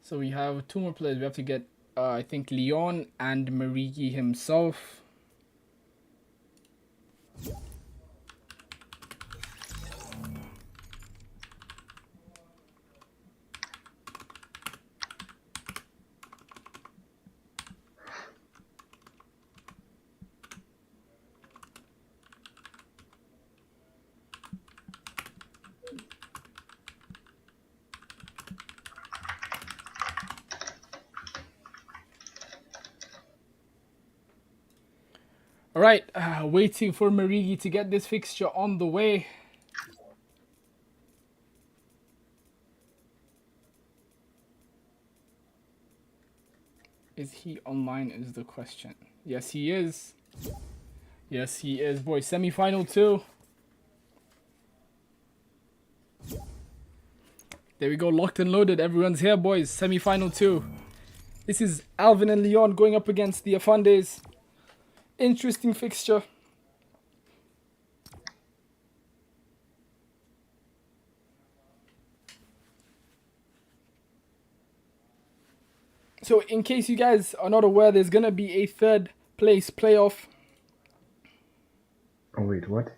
So we have 2 more players. We have to get, I think, Leon and Mirigi himself. Alright, waiting for Mirigi to get this fixture on the way. Is he online is the question. Yes, he is. Yes, he is. Boys, semi-final 2. There we go, locked and loaded. Everyone's here, boys. Semi-final 2. This is Alvin and Leon going up against the Afundes. Interesting fixture. So in case you guys are not aware, there's gonna be a 3rd place playoff. Oh wait, what?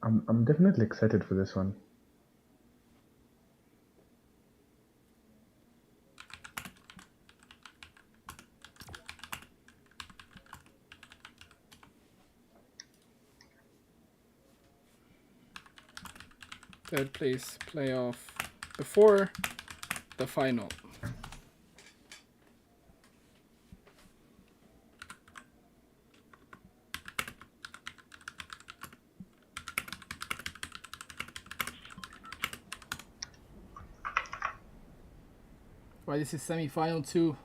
I'm definitely excited for this one. Third place playoff before the final. Right, this is semi-final 2.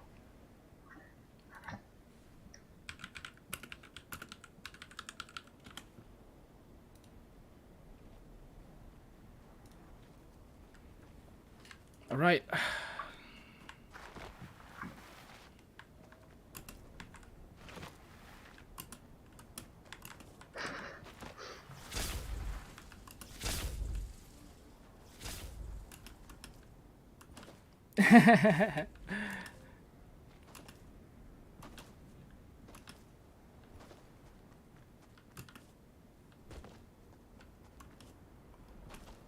All right.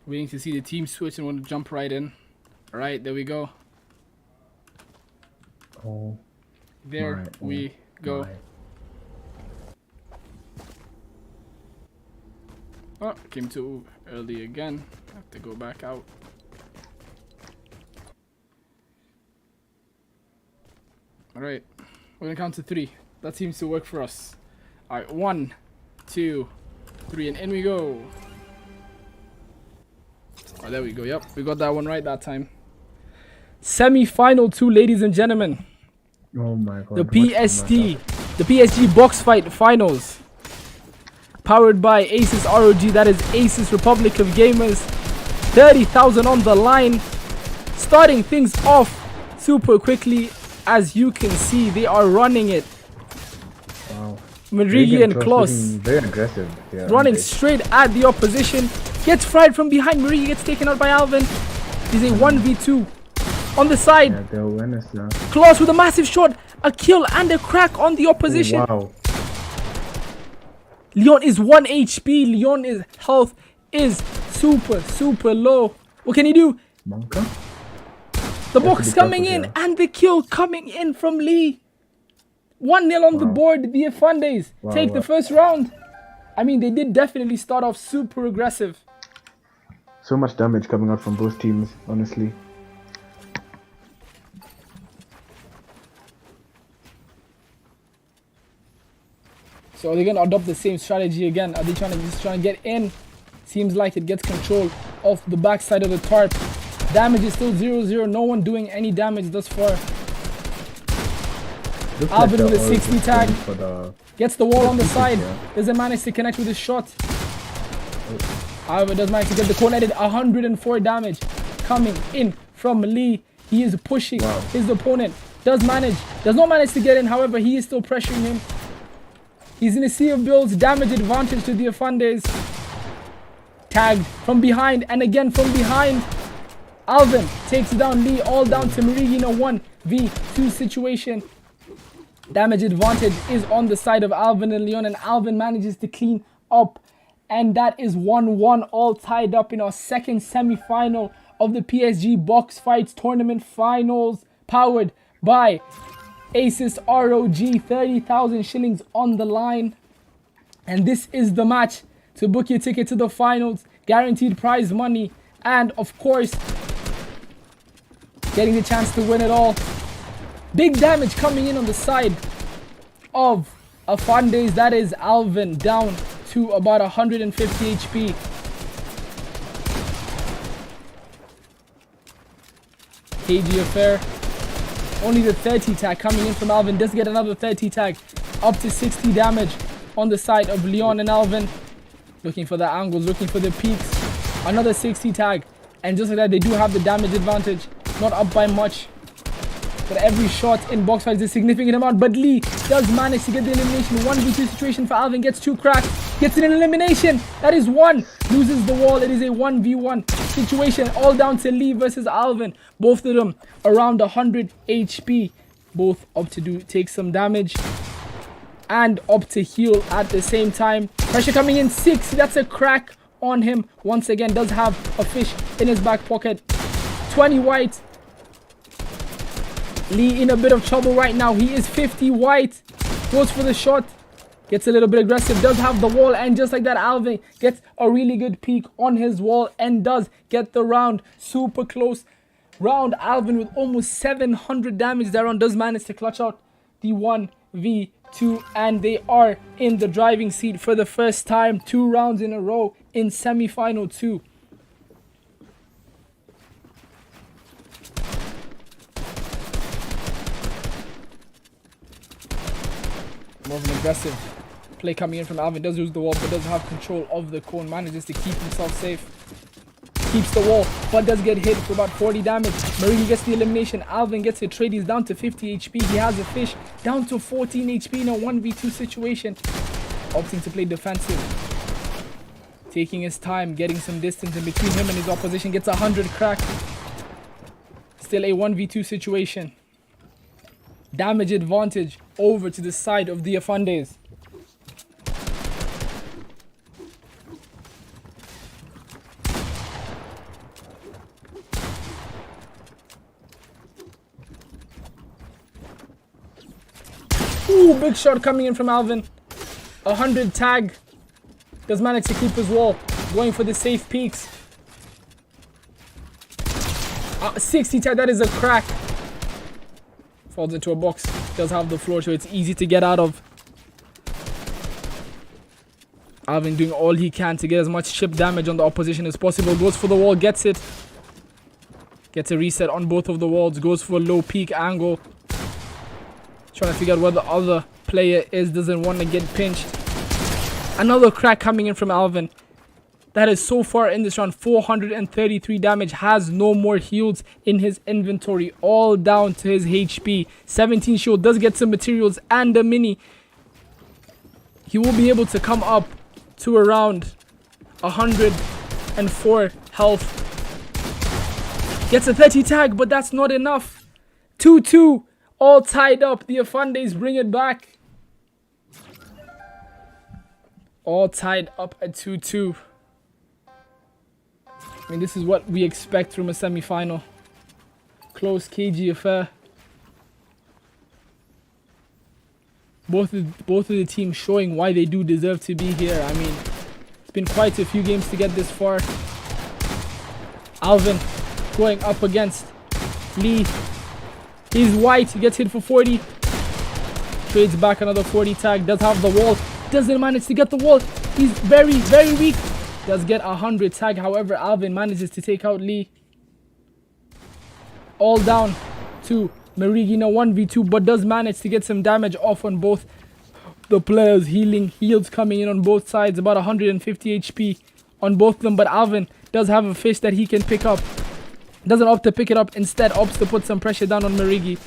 Waiting to see the team switch and want to jump right in. All right, there we go. Oh, there we go. Oh, came too early again. Have to go back out. All right, we're gonna count to 3. That seems to work for us. All right, 1, 2, 3, and in we go. Oh, there we go. Yep, we got that one right that time. Semi-final 2, ladies and gentlemen. Oh my god. The PSG box fight finals. Powered by Asus ROG, that is Asus Republic of Gamers. 30,000 on the line. Starting things off super quickly. As you can see, they are running it. Wow. Marigi and Klaus very aggressive. Yeah, running straight at the opposition. Gets fried from behind. Marigi gets taken out by Alvin. He's a 1v2 on the side. Yeah, the awareness now. Klaus with a massive shot, a kill and a crack on the opposition. Oh, wow. Leon is 1 HP. Leon's health is super low. What can he do? Monka? The box coming in and the kill coming in from Lee. 1-0 on the board. The Afundes take the first round. I mean, they did definitely start off super aggressive. So much damage coming out from both teams, honestly. So are they going to adopt the same strategy again? Are they trying to get in? Seems like it gets control of the backside of the tarp. Damage is still 0-0. No one doing any damage thus far. Alvin with a 60 tag. Gets the wall on the side. Doesn't manage to connect with his shot. However, does manage to get the corner. 104 damage coming in from Lee. He is pushing his opponent. Does not manage to get in. However, he is still pressuring him. He's in a sea of builds. Damage advantage to the Afundes. Tagged from behind and again from behind. Alvin takes down Lee, all down to Marigi in a 1v2 situation. Damage advantage is on the side of Alvin and Leon, and Alvin manages to clean up. And that is 1-1, all tied up in our second semi-final of the PSG Box Fights Tournament Finals, powered by Asus ROG. 30,000 shillings on the line. And this is the match to book your ticket to the finals, guaranteed prize money, and of course, getting the chance to win it all. Big damage coming in on the side of Afundes. That is Alvin down to about 150 HP. KG affair. Only the 30 tag coming in from Alvin. Does get another 30 tag. Up to 60 damage on the side of Leon and Alvin. Looking for the angles, looking for the peaks. Another 60 tag. And just like that, they do have the damage advantage. Not up by much. But every shot in box fight is a significant amount. But Lee does manage to get the elimination. 1v2 situation for Alvin. Gets 2 cracks. Gets an elimination. That is 1. Loses the wall. It is a 1v1 situation. All down to Lee versus Alvin. Both of them around 100 HP. Both up to take some damage. And up to heal at the same time. Pressure coming in. 6. That's a crack on him. Once again, does have a fish in his back pocket. 20 white. Lee in a bit of trouble right now. He is 50 white. Goes for the shot. Gets a little bit aggressive. Does have the wall. And just like that, Alvin gets a really good peek on his wall. And does get the round. Super close round. Alvin with almost 700 damage there on. Does manage to clutch out the 1v2. And they are in the driving seat for the first time. 2 rounds in a row in semi-final 2. More of an aggressive play coming in from Alvin. Does lose the wall, but does have control of the cone. Manages to keep himself safe. Keeps the wall, but does get hit for about 40 damage. Marigi gets the elimination. Alvin gets a trade. He's down to 50 HP. He has a fish down to 14 HP in a 1v2 situation. Opting to play defensive. Taking his time, getting some distance in between him and his opposition. Gets 100 crack. Still a 1v2 situation. Damage advantage over to the side of the Afundes. Ooh, big shot coming in from Alvin. 100 tag. Does manage to keep his wall. Going for the safe peaks. 60 tag, that is a crack. Falls into a box. Does have the floor, so it's easy to get out of. Alvin doing all he can to get as much chip damage on the opposition as possible. Goes for the wall, gets Gets a reset on both of the walls. Goes for a low peak angle. Trying to figure out where the other player is. Doesn't want to get pinched. Another crack coming in from Alvin. That is so far in this round. 433 damage. Has no more heals in his inventory. All down to his HP. 17 shield. Does get some materials and a mini. He will be able to come up to around 104 health. Gets a 30 tag, but that's not enough. 2-2. All tied up. The Afandes bring it back. All tied up at 2-2. I mean, this is what we expect from a semi-final. Close, cagey affair. Both of the teams showing why they do deserve to be here. I mean, it's been quite a few games to get this far. Alvin going up against Lee. He's white. He gets hit for 40. Trades back another 40 tag. Does have the wall. Doesn't manage to get the wall. He's very, very weak. Does get 100 tag. However, Alvin manages to take out Lee. All down to Marigi in a 1v2, but does manage to get some damage off on both the players. Heals coming in on both sides. About 150 HP on both of them. But Alvin does have a fish that he can pick up. Doesn't opt to pick it up. Instead, opts to put some pressure down on Marigi.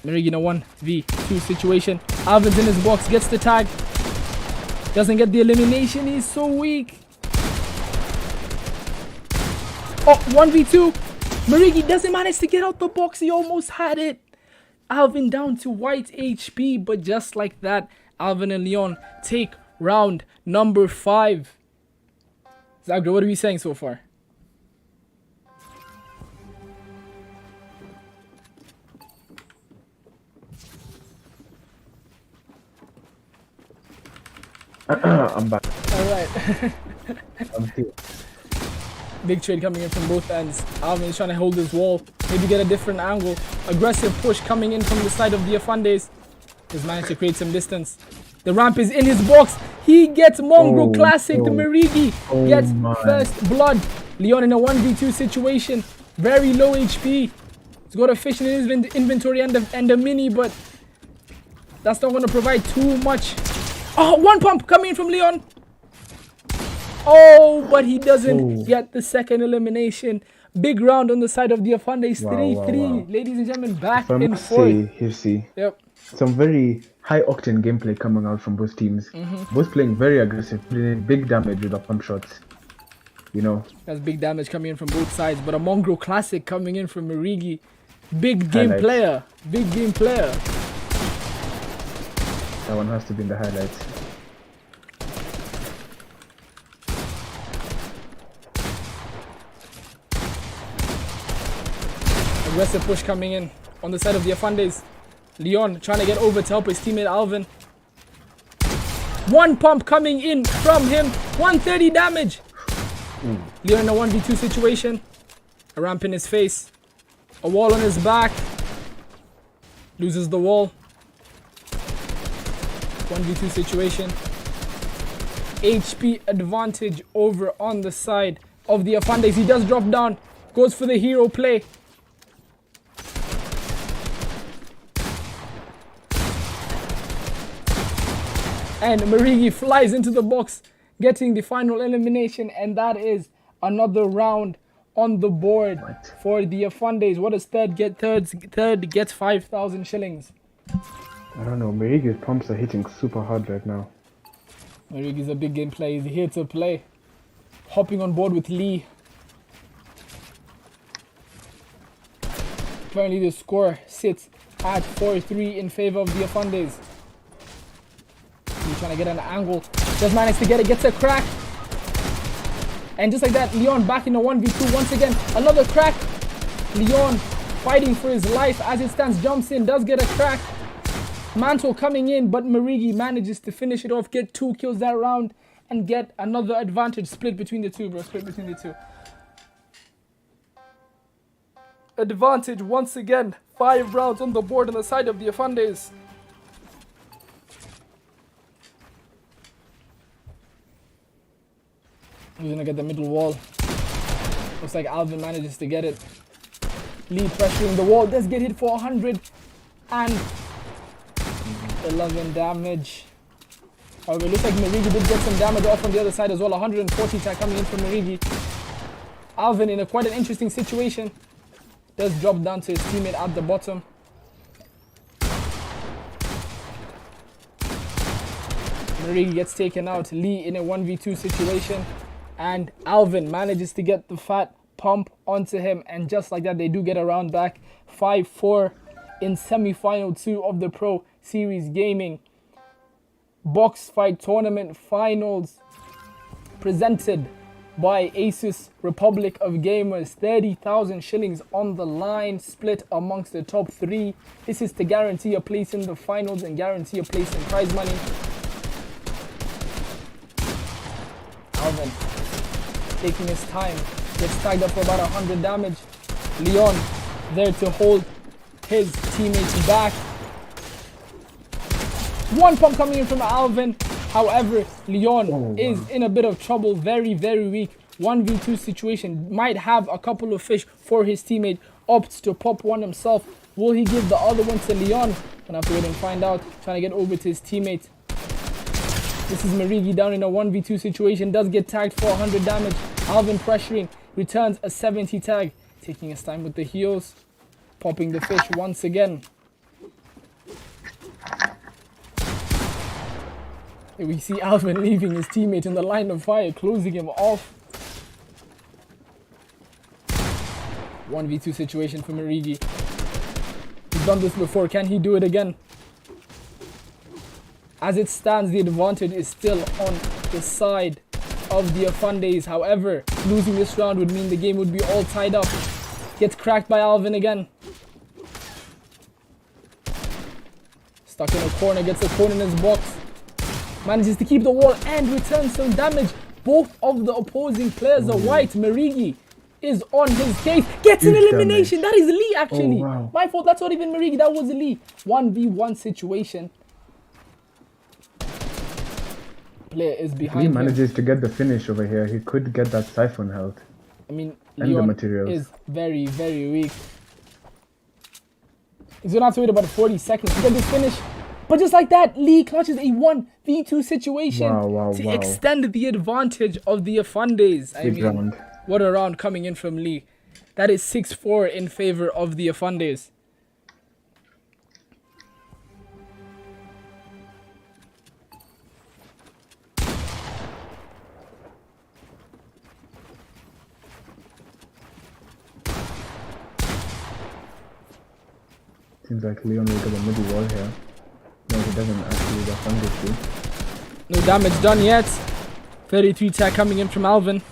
Marigi in a 1v2 situation. Alvin's in his box. Gets the tag. Doesn't get the elimination. He's so weak. Oh, 1v2. Marigi doesn't manage to get out the box. He almost had it. Alvin down to white HP. But just like that, Alvin and Leon take round number 5. Zagra, what are we saying so far? I'm back. Alright. I'm here. Big trade coming in from both ends. Alvin is trying to hold his wall. Maybe get a different angle. Aggressive push coming in from the side of the Afandes. He's managed to create some distance. The ramp is in his box. He gets Mongrel Classic. The Marigi gets first blood. Leon in a 1v2 situation. Very low HP. He's got a fish in his inventory and a mini, but that's not going to provide too much. Oh, one pump coming in from Leon. Oh, but he doesn't get the second elimination. Big round on the side of the Afandes. 3-3. Ladies and gentlemen, back and forth. Yep. Some very high octane gameplay coming out from both teams. Both playing very aggressive, playing big damage with the pump shots. You know. That's big damage coming in from both sides. But a Mongrel Classic coming in from Marigi. Big game player. Big game player. That one has to be in the highlights. Aggressive push coming in on the side of the Afandes. Leon trying to get over to help his teammate Alvin. One pump coming in from him. 130 damage. Leon in a 1v2 situation. A ramp in his face. A wall on his back. Loses the wall. 1v2 situation. HP advantage over on the side of the Afandes. He does drop down. Goes for the hero play. And Marigi flies into the box, getting the final elimination. And that is another round on the board for the Afandes. What does third get? Third gets 5,000 shillings. I don't know. Marigi's pumps are hitting super hard right now. Marigi's a big game player. He's here to play. Hopping on board with Lee. Currently the score sits at 4-3 in favor of the Afandes. He's trying to get an angle. Just managed to get it. Gets a crack. And just like that, Leon back in a 1v2 once again. Another crack. Leon fighting for his life as it stands. Jumps in. Does get a crack. Mantle coming in, but Marigi manages to finish it off. Get 2 kills that round. And get another advantage. Split between the two, bro. Split between the two. Advantage once again. 5 rounds on the board on the side of the Afandes. He's gonna get the middle wall. Looks like Alvin manages to get it. Lee pressuring the wall. Does get hit for 100 and 11 damage. However, it looks like Marigi did get some damage off on the other side as well. 140 attack coming in from Marigi. Alvin in quite an interesting situation. Does drop down to his teammate at the bottom. Marigi gets taken out. Lee in a 1v2 situation. And Alvin manages to get the fat pump onto him. And just like that, they do get a round back. 5-4 in semi-final 2 of the Pro Series Gaming Box Fight Tournament Finals, presented by Asus Republic of Gamers. 30,000 shillings on the line, split amongst the top 3. This is to guarantee a place in the finals and guarantee a place in prize money. Alvin taking his time, gets tagged up for about 100 damage. Leon there to hold his teammates back. One pump coming in from Alvin. However, Leon is in a bit of trouble. Very, very weak. 1v2 situation. Might have a couple of fish for his teammate. Opts to pop one himself. Will he give the other one to Leon? Gonna have to wait and find out. Trying to get over to his teammate. This is Marigi down in a 1v2 situation. Does get tagged for 100 damage. Alvin pressuring. Returns a 70 tag. Taking his time with the heals. Popping the fish once again. Here we see Alvin leaving his teammate in the line of fire, closing him off. 1v2 situation for Marigi. He's done this before. Can he do it again? As it stands, the advantage is still on the side of the Afundes. However, losing this round would mean the game would be all tied up. Gets cracked by Alvin again. Stuck in a corner, gets a corner in his box. Manages to keep the wall and returns some damage. Both of the opposing players are white. Marigi is on his case. Gets an elimination. That is Lee, actually. My fault. That's not even Marigi. That was Lee. 1v1 situation. Player is behind him. He manages to get the finish over here. He could get that siphon health. I mean, and Leon the materials is very, very weak. He's going to have to wait about 40 seconds to get this finish. But just like that, Lee clutches a 1v2 situation to extend the advantage of the Afundes. I mean, what a round coming in from Lee. That is 6-4 in favor of the Afundes. Seems like Leon will get the middle wall here. No, he doesn't actually. The Fungus do. No damage done yet. 33 tag coming in from Alvin.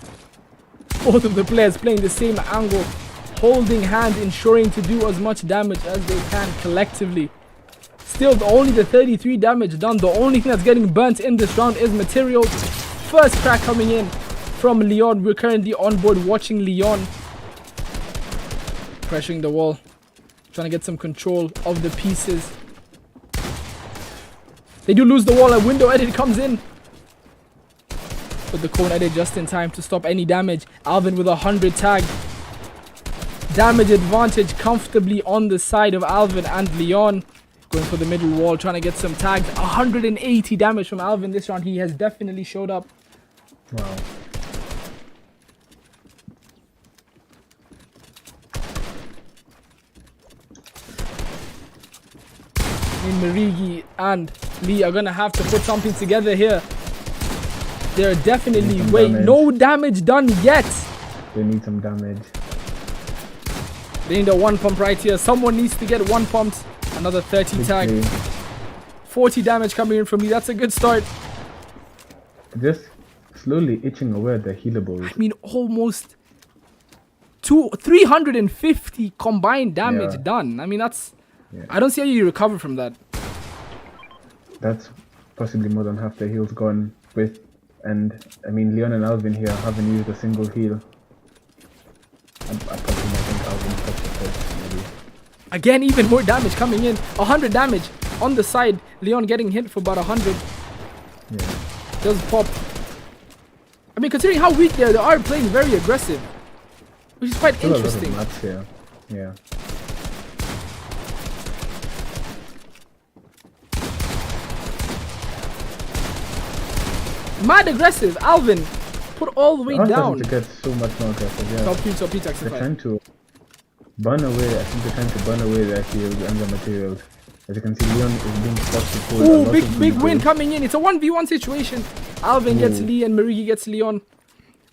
Both of the players playing the same angle, holding hand, ensuring to do as much damage as they can collectively. Still, only the 33 damage done. The only thing that's getting burnt in this round is materials. First crack coming in from Leon. We're currently on board watching Leon pressuring the wall, trying to get some control of the pieces. They do lose the wall. A window edit comes in. But the cone edit just in time to stop any damage. Alvin with 100 tag. Damage advantage comfortably on the side of Alvin and Leon. Going for the middle wall, trying to get some tags. 180 damage from Alvin this round. He has definitely showed up. Wow. Marigi and Lee are gonna have to put something together here. They're definitely no damage done yet. They need some damage. They need a one pump right here. Someone needs to get one pumped. Another 30 tag. 40 damage coming in from Lee. That's a good start. Just slowly itching away at the healables. I mean, almost 350 combined damage done. I mean, that's... I don't see how you recover from that. That's possibly more than half the heals gone with, and I mean Leon and Alvin here haven't used a single heal. I think Alvin touched the first, maybe. Again, even more damage coming in. 100 damage on the side. Leon getting hit for about 100. Yeah. Does pop. I mean, considering how weak they are playing very aggressive. which is quite Still interesting. A lot of maps here. Yeah. Mad aggressive. Alvin put all the way down. To get so much more aggressive. Yeah. Top P They're trying to burn away. I think they're trying to burn away their shield and the materials. As you can see, Leon is being forced to pull. Ooh, big win coming in. It's a 1v1 situation. Alvin gets Lee and Marigi gets Leon.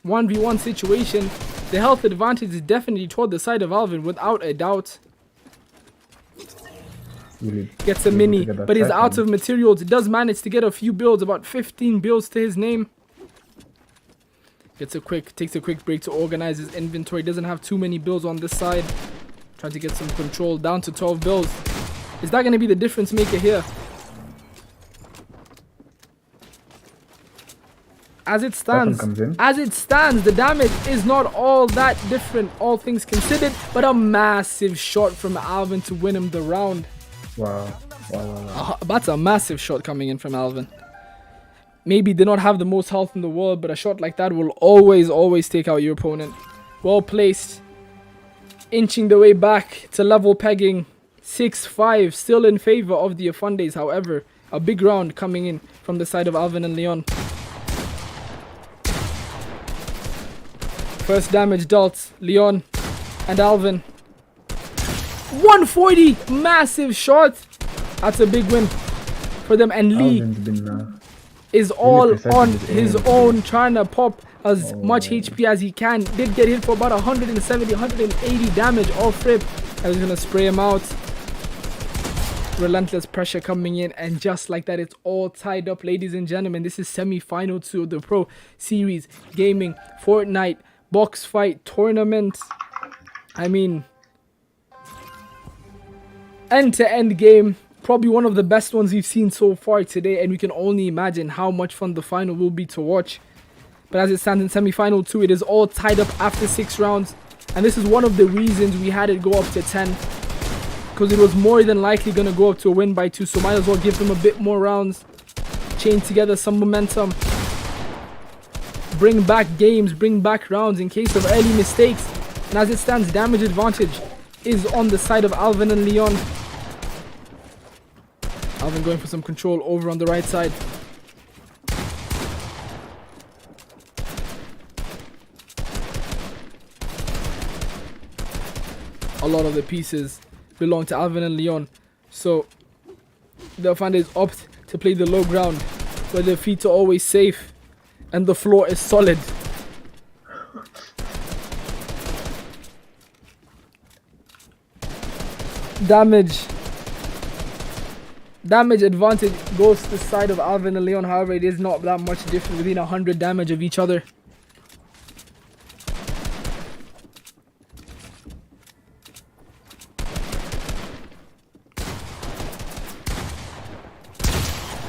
1v1 situation. The health advantage is definitely toward the side of Alvin without a doubt. Really gets a mini, but he's out of materials. Does manage to get a few builds, about 15 builds to his name. Takes a quick break to organize his inventory. Doesn't have too many builds on this side. Trying to get some control, down to 12 builds. Is that going to be the difference maker here? As it stands, the damage is not all that different, all things considered, but a massive shot from Alvin to win him the round. Wow. That's a massive shot coming in from Alvin. Maybe they don't have the most health in the world, but a shot like that will always take out your opponent. Well placed. Inching the way back to level pegging. 6-5, still in favor of the Afundes. However, a big round coming in from the side of Alvin and Leon. First damage dealt, Leon and Alvin. 140, massive shot. That's a big win for them. And Lee is all on his own, trying to pop as much HP as he can. Did get hit for about 170, 180 damage off rip. I was gonna spray him out. Relentless pressure coming in, and just like that, it's all tied up, ladies and gentlemen. This is semi-final 2 of the Pro Series Gaming Fortnite Box Fight Tournament. I mean, end-to-end game, probably one of the best ones we've seen so far today, and we can only imagine how much fun the final will be to watch. But as it stands in semi-final 2, it is all tied up after 6 rounds, and this is one of the reasons we had it go up to 10, because it was more than likely going to go up to a win by 2, so might as well give them a bit more rounds, chain together some momentum, bring back games, bring back rounds in case of early mistakes. And as it stands, damage advantage is on the side of Alvin and Leon. Alvin going for some control over on the right side. A lot of the pieces belong to Alvin and Leon, so the Afundes opt to play the low ground where their feet are always safe and the floor is solid. Damage advantage goes to the side of Alvin and Leon. However, it is not that much different, within 100 damage of each other.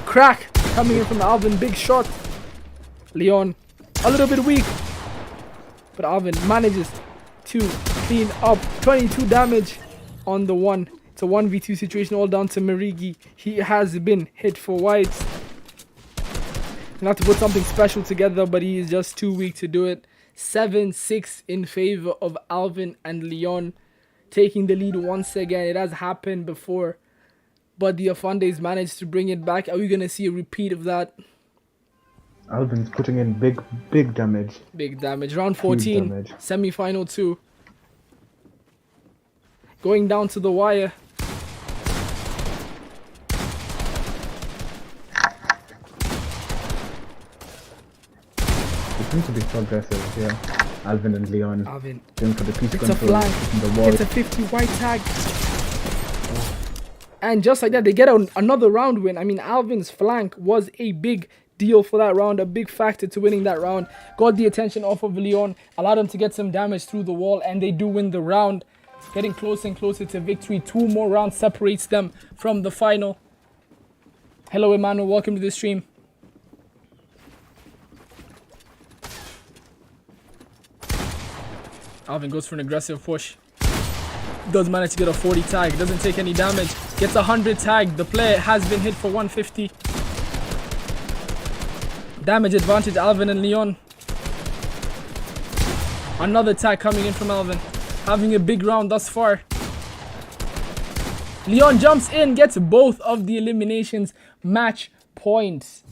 Crack coming in from Alvin, big shot. Leon a little bit weak, but Alvin manages to clean up. 22 damage on the one. It's a 1v2 situation, all down to Marigi. He has been hit for whites. Not to put something special together, but he is just too weak to do it. 7-6 in favor of Alvin and Leon, taking the lead once again. It has happened before, but the Afundes managed to bring it back. Are we going to see a repeat of that? Alvin's putting in big damage. Big damage. Round 14, semi-final 2. Going down to the wire. They seem to be so aggressive here. Alvin and Leon. Alvin. Going for the piece It's control. a flank. It's a 50 white tag. And just like that, they get another round win. I mean, Alvin's flank was a big deal for that round, a big factor to winning that round. Got the attention off of Leon, allowed him to get some damage through the wall, and they do win the round. Getting closer and closer to victory. 2 more rounds separates them from the final. Hello, Emmanuel. Welcome to the stream. Alvin goes for an aggressive push. Does manage to get a 40 tag. Doesn't take any damage. Gets 100 tag. The player has been hit for 150. Damage advantage, Alvin and Leon. Another tag coming in from Alvin. Having a big round thus far. Leon jumps in, gets both of the eliminations. Match points.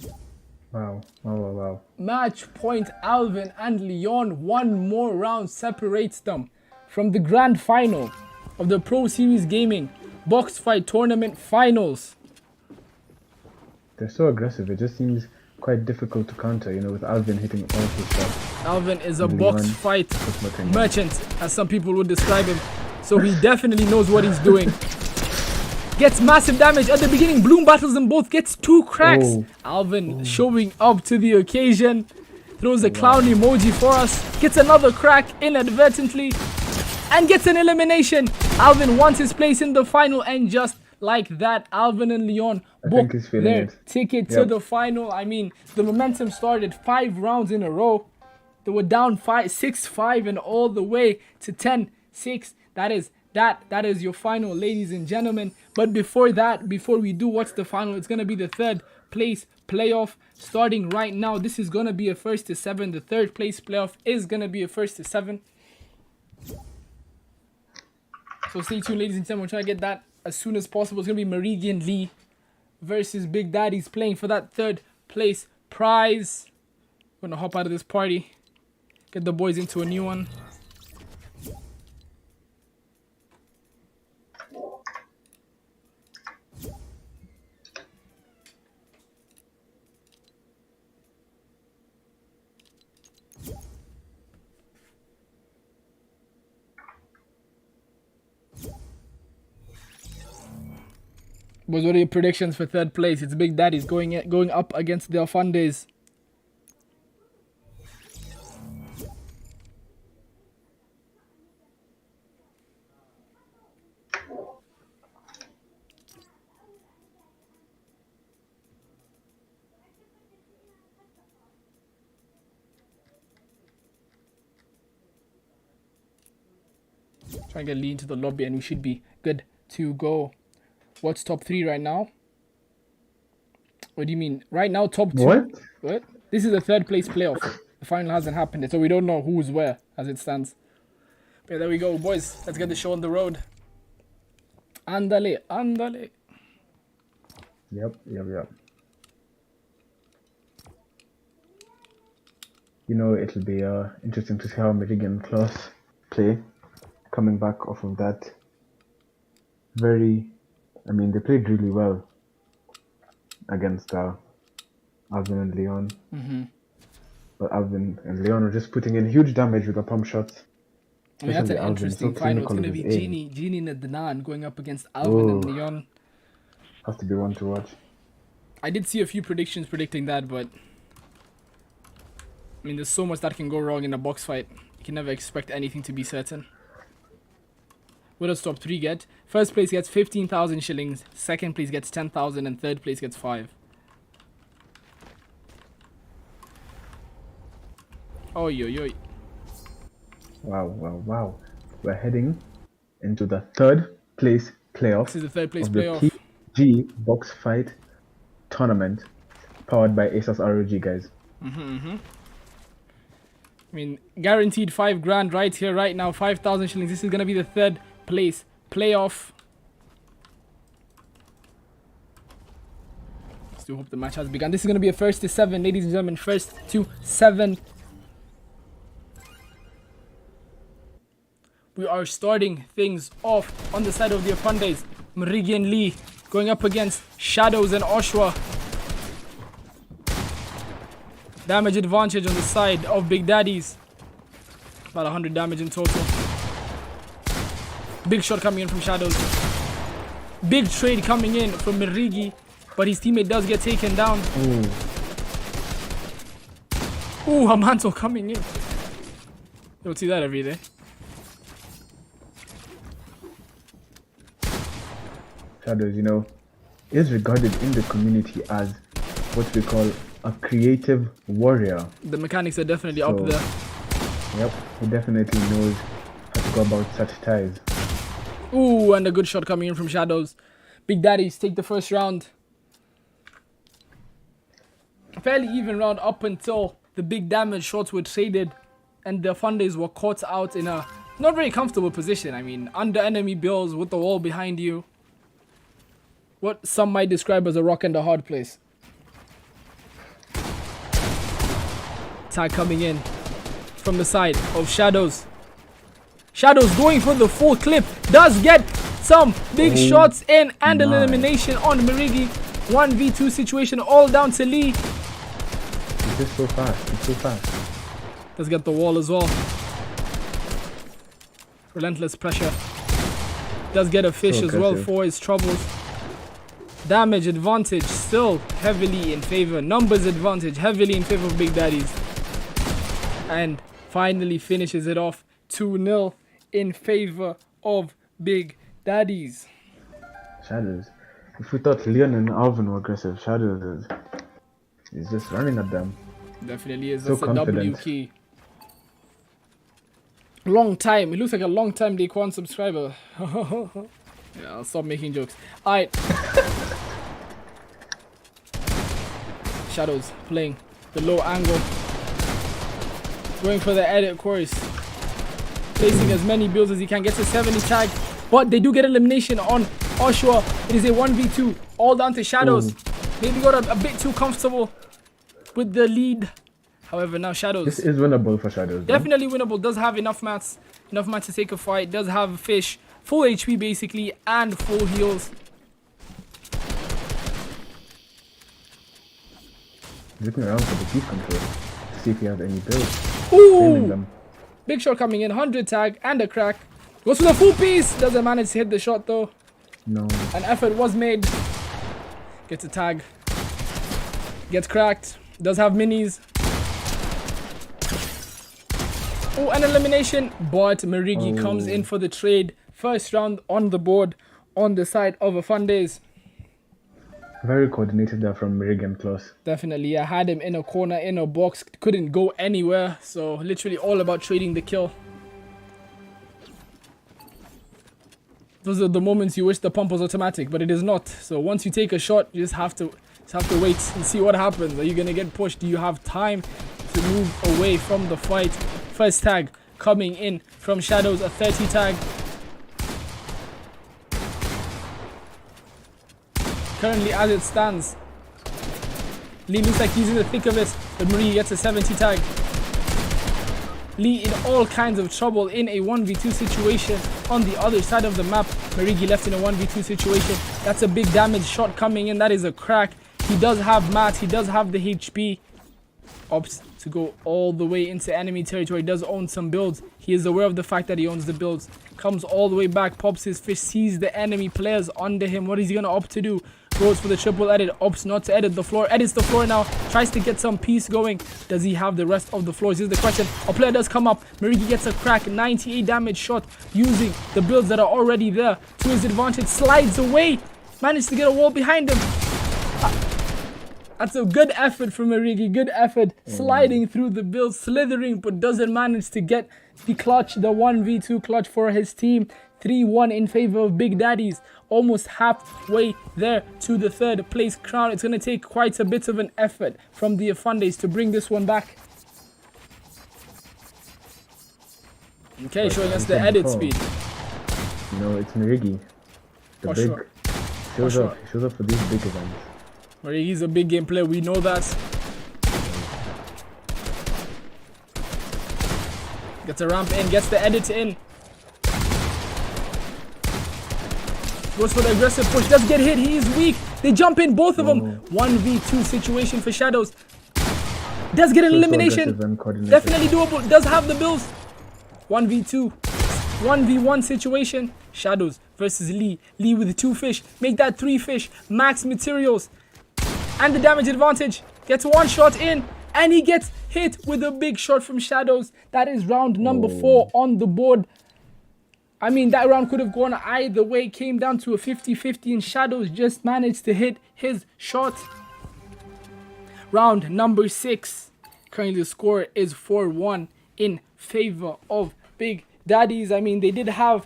Wow. Wow. Match point. Alvin and Leon. One more round separates them from the grand final of the Pro Series Gaming Box Fight Tournament Finals. They're so aggressive. It just seems quite difficult to counter, you know, with Alvin hitting all his shots. Alvin is a box fight merchant, as some people would describe him. So he definitely knows what he's doing. Gets massive damage at the beginning. Bloom battles them both. Gets 2 cracks. Alvin showing up to the occasion. Throws a clown emoji for us. Gets another crack inadvertently. And gets an elimination. Alvin wants his place in the final. And just like that, Alvin and Leon booked their ticket to the final. I mean, the momentum started 5 rounds in a row. They were down 6-5 and all the way to 10-6. That is your final, ladies and gentlemen. But before that, before we do what's the final, it's going to be the 3rd place playoff starting right now. This is going to be a 1st to 7. The 3rd place playoff is going to be a 1st to 7. So stay tuned, ladies and gentlemen. We're trying to get that as soon as possible. It's going to be Meridian Lee versus Big Daddies playing for that 3rd place prize. We're going to hop out of this party. Get the boys into a new one. Boys, what are your predictions for 3rd place? It's Big Daddies going up against the Afandes. Try and get Lee into the lobby and we should be good to go. What's top 3 right now? What do you mean? Right now, top 2. What? This is the 3rd place playoff. The final hasn't happened yet, so we don't know who's where as it stands. But yeah, there we go, boys. Let's get the show on the road. Andale. Yep. You know, it'll be interesting to see how Meridian and Klaus play. Coming back off of that they played really well against Alvin and Leon. But Alvin and Leon are just putting in huge damage with the pump shots. I mean, that's an interesting final. It's going to be Genie and Adnan going up against Alvin and Leon. Has to be one to watch. I did see a few predictions predicting that, but I mean, there's so much that can go wrong in a box fight. You can never expect anything to be certain. What does top 3 get? 1st place gets 15,000 shillings. 2nd place gets 10,000. And 3rd place gets 5. Oh, yo. Wow. We're heading into the 3rd place playoff. This is the 3rd place of playoff. The PSG Box Fight Tournament powered by Asus ROG, guys. I mean, guaranteed 5 grand right here, right now. 5,000 shillings. This is going to be the 3rd place playoff. Still hope the match has begun. This is going to be a 1st to 7, ladies and gentlemen. 1st to 7. We are starting things off on the side of the Afandes. Meridian Lee going up against Shadows and Oshwa. Damage advantage on the side of Big Daddies. About 100 damage in total. Big shot coming in from Shadows. Big trade coming in from Mirigi. But his teammate does get taken down. Ooh, a mantle coming in. You don't see that every day. Shadows, you know, is regarded in the community as what we call a creative warrior. The mechanics are definitely up there. Yep, he definitely knows how to go about such ties. Ooh, and a good shot coming in from Shadows. Big Daddies take the 1st round. Fairly even round up until the big damage shots were traded and the Fundays were caught out in a not very comfortable position. I mean, under enemy builds with the wall behind you. What some might describe as a rock and a hard place. Tag coming in from the side of Shadows. Shadows going for the full clip. Does get some big shots in and an elimination on Marigi. 1v2 situation all down to Lee. He's just so fast. He's so fast. Does get the wall as well. Relentless pressure. Does get a fish as well for his troubles. Damage advantage still heavily in favor. Numbers advantage heavily in favor of Big Daddies. And finally finishes it off 2-0 in favor of Big Daddies. Shadows. If we thought Leon and Alvin were aggressive, Shadows is just running at them. Definitely is. So That's a W key. Long time. It looks like a long time Day Quan subscriber. Yeah, I'll stop making jokes. Alright. Shadows playing the low angle. Going for the edit course. Placing as many builds as he can. Gets a 70 tag. But they do get elimination on Oshua. It is a 1v2. All down to Shadows. Maybe got a bit too comfortable with the lead. However, now Shadows. This is winnable for Shadows. Definitely winnable. Does have enough mats. Enough mats to take a fight. Does have fish. Full HP basically. And full heals. Looking around for the keep control. To see if he has any builds. Ooh! Big shot coming in. 100 tag and a crack. Goes for the full piece. Doesn't manage to hit the shot though. No. An effort was made. Gets a tag. Gets cracked. Does have minis. Oh, an elimination. But Marigi comes in for the trade. First round on the board on the side of a Fundays. Very coordinated there from Marigi and Klaus. Definitely. I had him in a corner, in a box. Couldn't go anywhere. So literally all about trading the kill. Those are the moments you wish the pump was automatic, but it is not. So once you take a shot, you just have to wait and see what happens. Are you gonna get pushed? Do you have time to move away from the fight? First tag coming in from Shadows, a 30 tag. Currently as it stands, Lee looks like he's in the thick of it, but Marie gets a 70 tag. Lee in all kinds of trouble in a 1v2 situation on the other side of the map. Marigi left in a 1v2 situation. That's a big damage shot coming in. That is a crack. He does have mat. He does have the HP. Opts to go all the way into enemy territory. Does own some builds. He is aware of the fact that he owns the builds. Comes all the way back. Pops his fish. Sees the enemy players under him. What is he going to opt to do? Goes for the triple edit. Opts not to edit the floor. Edits the floor now. Tries to get some piece going. Does he have the rest of the floors? Here's the question. A player does come up. Marigi gets a crack. 98 damage shot using the builds that are already there to his advantage. Slides away. Managed to get a wall behind him. That's a good effort from Marigi. Good effort. Sliding through the build. Slithering, but doesn't manage to get the clutch. The 1v2 clutch for his team. 3-1 in favor of Big Daddies. Almost halfway there to the third place crown. It's going to take quite a bit of an effort from the Fundays to bring this one back. Okay, showing us the edit speed. No, it's Marigi. The big. Sure. Shows up. He shows up for these big events. Marigi's a big game player. We know that. Gets a ramp in. Gets the edit in. Goes for the aggressive push. Does get hit. He is weak. They jump in, both of them. 1v2 situation for Shadows. Does get an elimination. Definitely doable. Does have the builds. 1v2. 1v1 situation. Shadows versus Lee. Lee with 2 fish. Make that 3 fish. Max materials. And the damage advantage. Gets one shot in. And he gets hit with a big shot from Shadows. That is round number 4 on the board. I mean, that round could have gone either way. Came down to a 50-50 and Shadows just managed to hit his shot. Round number 6. Currently the score is 4-1 in favor of Big Daddies. I mean, they did have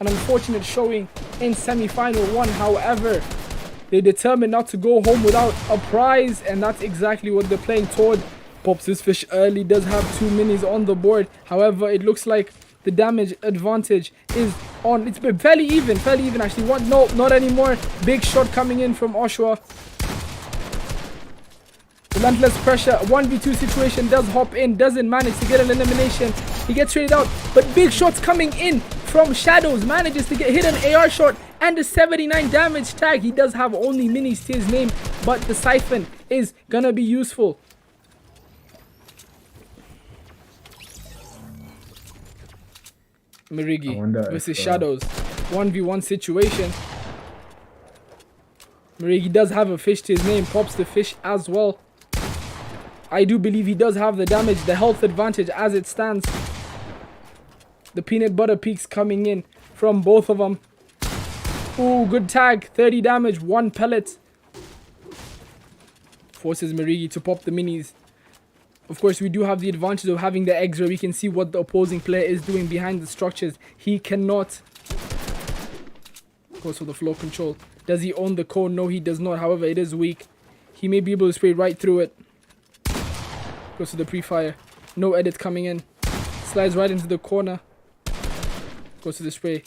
an unfortunate showing in semi-final 1. However, they determined not to go home without a prize. And that's exactly what they're playing toward. Pops his fish early, does have 2 minis on the board. However, it looks like the damage advantage is on. It's been fairly even actually. No, not anymore. Big shot coming in from Oshwa. Relentless pressure, 1v2 situation, does hop in, doesn't manage to get an elimination. He gets traded out, but big shots coming in from Shadows, manages to hit an AR shot and a 79 damage tag. He does have only minis to his name, but the siphon is gonna be useful. Mirigi versus Shadows, 1v1 situation. Mirigi does have a fish to his name, pops the fish as well. I do believe he does have the damage, the health advantage as it stands. The peanut butter peaks coming in from both of them. Ooh, good tag, 30 damage, 1 pellet. Forces Mirigi to pop the minis. Of course, we do have the advantage of having the eggs where we can see what the opposing player is doing behind the structures. He cannot. Goes for the flow control. Does he own the cone? No, he does not. However, it is weak. He may be able to spray right through it. Goes to the pre-fire. No edit coming in. Slides right into the corner. Goes to the spray.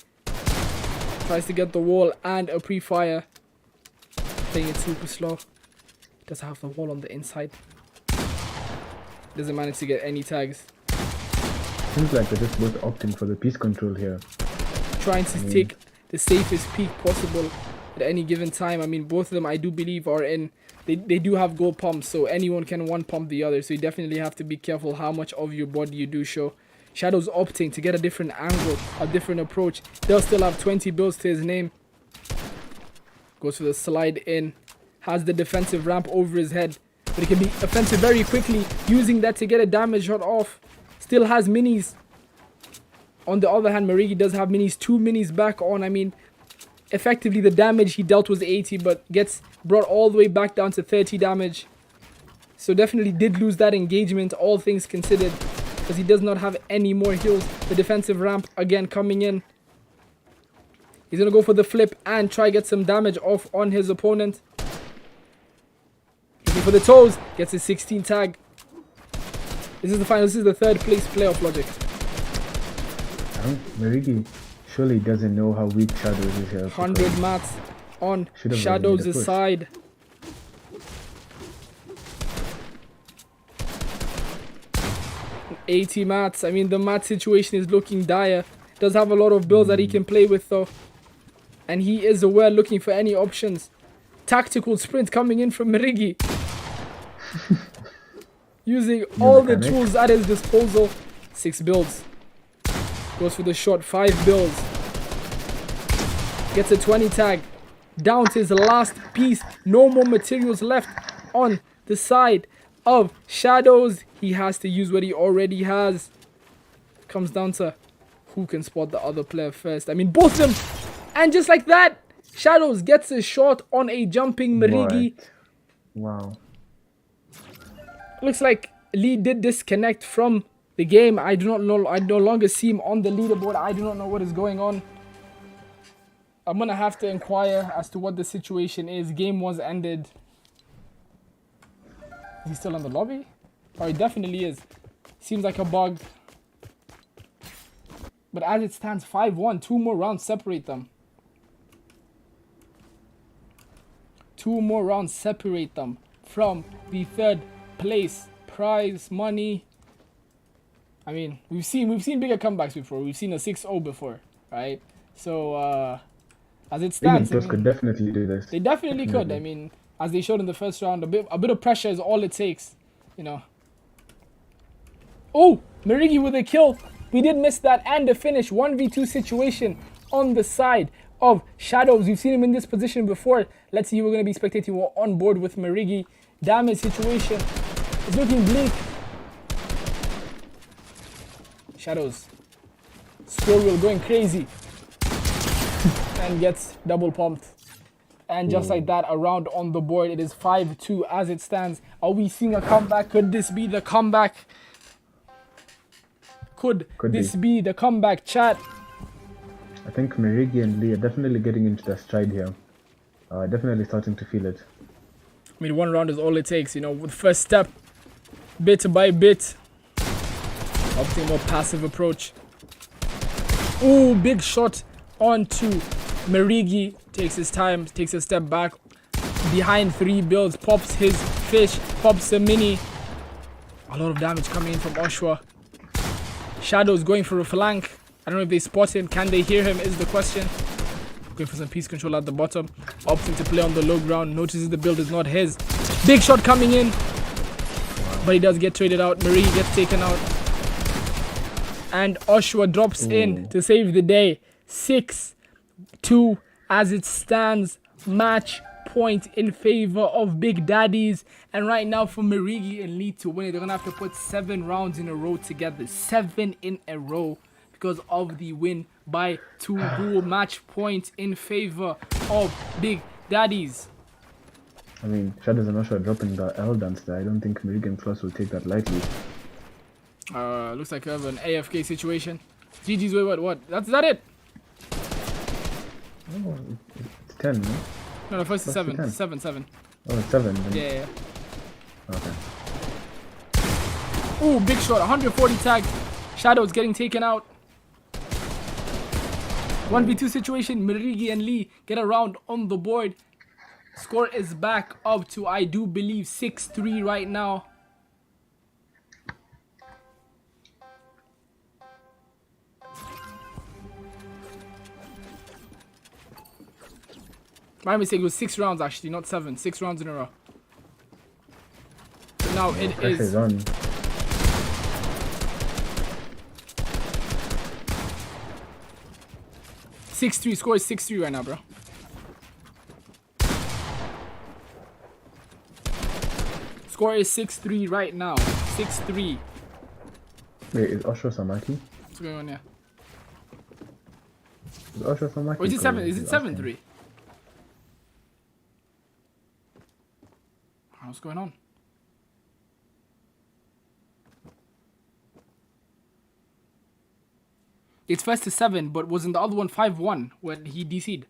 Tries to get the wall and a pre-fire. Playing it super slow. Does have the wall on the inside. Doesn't manage to get any tags. Seems like they're just both opting for the piece control here. Trying to take the safest peak possible at any given time. I mean, both of them I do believe are in. They do have gold pumps, so anyone can one pump the other. So you definitely have to be careful how much of your body you do show. Shadow's opting to get a different angle, a different approach. They'll still have 20 builds to his name. Goes for the slide in. Has the defensive ramp over his head. But he can be offensive very quickly, using that to get a damage shot off. Still has minis. On the other hand, Mirigi does have minis, 2 minis back on. I mean, effectively the damage he dealt was 80, but gets brought all the way back down to 30 damage. So definitely did lose that engagement, all things considered, because he does not have any more heals. The defensive ramp again coming in. He's going to go for the flip and try get some damage off on his opponent. Looking for the toes, gets his 16 tag. This is the final, this is the 3rd place playoff logic. Mirigi surely doesn't know how weak Shadows is here. 100 mats on Shadows' side. $80 mats. I mean, the mat situation is looking dire. Does have a lot of builds that he can play with though. And he is aware, looking for any options. Tactical sprint coming in from Mirigi. Using all the tools at his disposal. 6 builds. Goes for the shot, 5 builds. Gets a 20 tag. Down to his last piece. No more materials left on the side of Shadows. He has to use what he already has. Comes down to who can spot the other player first. I mean, both of them. And just like that, Shadows gets a shot on a jumping Mirigi. Wow. Looks like Lee did disconnect from the game. I do not know. I no longer see him on the leaderboard. I do not know what is going on. I'm going to have to inquire as to what the situation is. Game was ended. Is he still in the lobby? Oh, he definitely is. Seems like a bug. But as it stands, 5-1. 2 more rounds separate them. 2 more rounds separate them from the 3rd place prize money. I mean, we've seen bigger comebacks before. We've seen a 6-0 before, right? So as it stands, Those could definitely do this. They definitely could. I mean, as they showed in the first round, a bit of pressure is all it takes, you know. Oh, Mirigi with a kill. We did miss that, and the finish. 1v2 situation on the side of Shadows. We've seen him in this position before. Let's see who we're going to be spectating. We're on board with Mirigi. Damage situation is looking bleak. Shadows. Scroll wheel going crazy. And gets double pumped. And just like that, a round on the board. It is 5-2 as it stands. Are we seeing a comeback? Could this be the comeback? Could this be the comeback, chat? I think Mirigi and Lee are definitely getting into their stride here. Definitely starting to feel it. I mean, 1 round is all it takes, you know. With first step, bit by bit. Opting more passive approach. Ooh, big shot onto Merigi. Takes his time, takes a step back. Behind 3 builds, pops his fish, pops a mini. A lot of damage coming in from Oshwa. Shadows going for a flank. I don't know if they spot him. Can they hear him is the question. Going for some piece control at the bottom. Opting to play on the low ground. Notices the build is not his. Big shot coming in. But he does get traded out. Merigi gets taken out. And Oshwa drops in to save the day. 6-2 as it stands. Match point in favor of Big Daddies. And right now for Merigi and Lee to win it, they're going to have to put 7 rounds in a row together. 7 in a row because of the win by 2 rule. Match point in favor of Big Daddies. I mean, Shadows and Oshwa dropping the L dance there. I don't think Merigi and Floss will take that lightly. Looks like we have an AFK situation. GG's way, what? Is that it? Oh, it's 10, no? No, first is 7. 7. Oh, it's 7. Then. Yeah. Okay. Ooh, big shot. 140 tag. Shadows getting taken out. 1v2 situation. Merigi and Lee get a round on the board. Score is back up to, I do believe, 6-3 right now. My mistake, it was 6 rounds actually, not 7. 6 rounds in a row. So now it is on. Score is 6-3 right now, bro. Score is 6-3 right now. 6-3. Wait, is Oshwa Samaki? What's going on here? Is Oshwa Samaki? Or is it 7? Is it 7-3? What's going on? It's first to 7, but wasn't the other one 5-1 when he DC'd?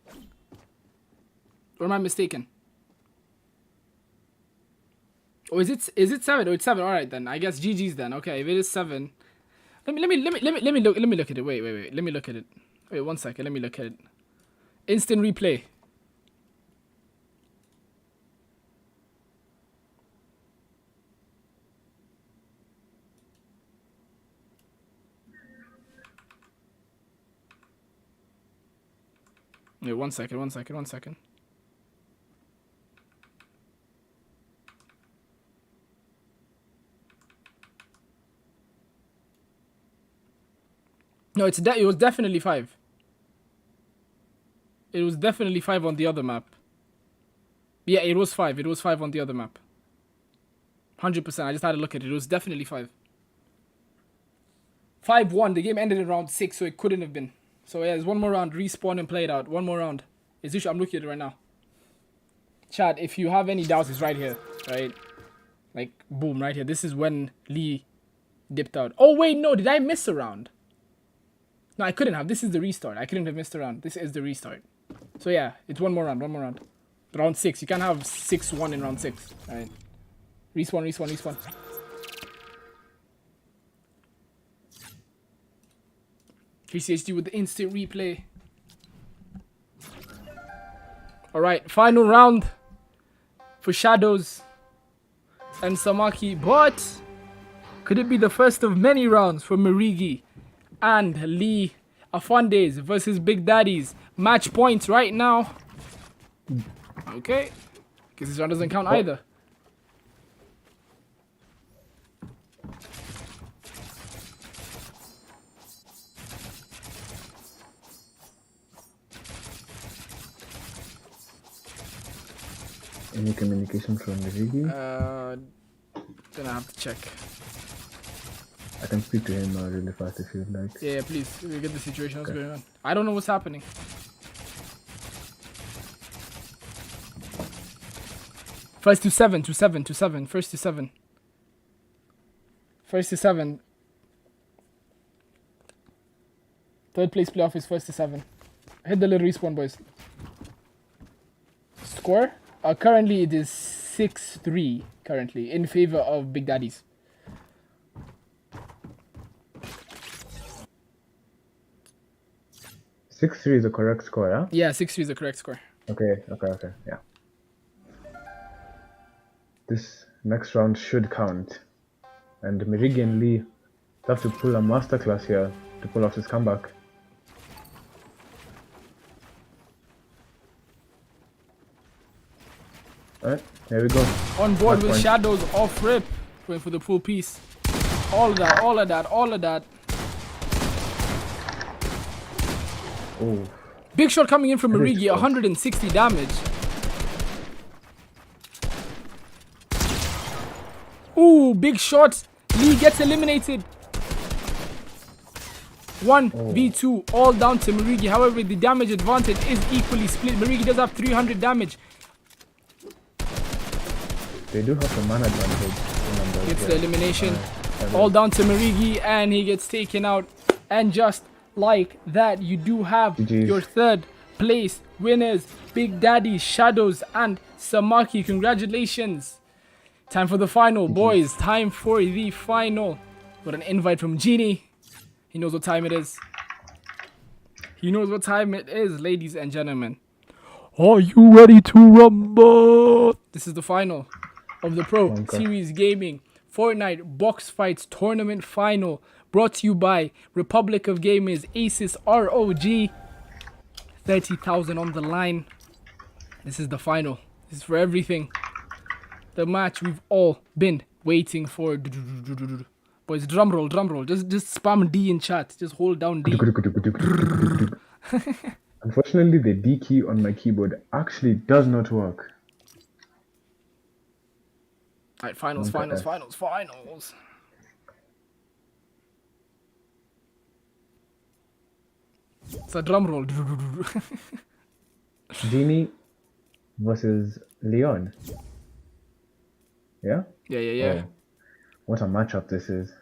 Or am I mistaken? Or is it 7? Oh, it's 7. All right then. I guess GG's then. Okay, if it is 7, let me look at it. Wait. Let me look at it. Wait 1 second. Let me look at it. Instant replay. Wait, 1 second. No, it was definitely 5. It was definitely 5 on the other map. Yeah, it was 5. It was 5 on the other map. 100%. I just had to look at it. It was definitely 5. 5-1. The game ended in round 6, so it couldn't have been. So yeah, there's one more round. Respawn and play it out. One more round. I'm looking at it right now. Chat, if you have any doubts, it's right here. Right? Like, boom, right here. This is when Lee dipped out. Oh, wait, no. Did I miss a round? No, I couldn't have. This is the restart. I couldn't have missed a round. This is the restart. So yeah, it's one more round. Round 6. You can't have 6-1 in round 6. Alright. Respawn. 3CHD with the instant replay. Alright, final round for Shadows and Samaki. But could it be the first of many rounds for Merigi and Lee? Afandes versus Big Daddies. Match points right now. Okay. Because this round doesn't count either. Any communication from Merigi? Gonna have to check. I can speak to him really fast if you'd like. Yeah, please. We get the situation. What's going on? I don't know what's happening. First to 7. First to 7. Third place playoff is first to 7. Hit the little respawn, boys. Score? Currently it is 6-3 currently in favor of Big Daddies. 6-3 is the correct score, yeah? Yeah, 6-3 is the correct score. Okay, yeah. This next round should count. And Mirigi and Lee have to pull a masterclass here to pull off this comeback. Alright, here we go. On board Match with point. Shadows off rip. Going for the full piece. All of that, all of that, all of that. Oh, Big shot coming in from That is Mirigi, close. 160 damage. Ooh, big shot. Lee gets eliminated. 1v2, all down to Mirigi. However, the damage advantage is equally split. Mirigi does have 300 damage. they do have the mana advantage. Remember, Gets yeah. the elimination. That All is- down to Mirigi, and he gets taken out. And just like that, you do have GG's. your third place winners, Big Daddy, Shadows, and Samaki. Congratulations. Time for the final, boys. Time for the final. Got an invite from Genie. He knows what time it is. He knows what time it is, ladies and gentlemen. Are you ready to rumble? This is the final of the Pro Okay. Series Gaming Fortnite Box Fights Tournament Final. Brought to you by Republic of Gamers, Asus, ROG. 30,000 on the line. This is the final. This is for everything. The match we've all been waiting for. Boys, drum roll. Just spam D in chat. Just hold down D. Unfortunately, the D key on my keyboard actually does not work. Alright, finals. It's a drum roll. Genie versus Leon. Yeah? Yeah. Oh, what a matchup this is.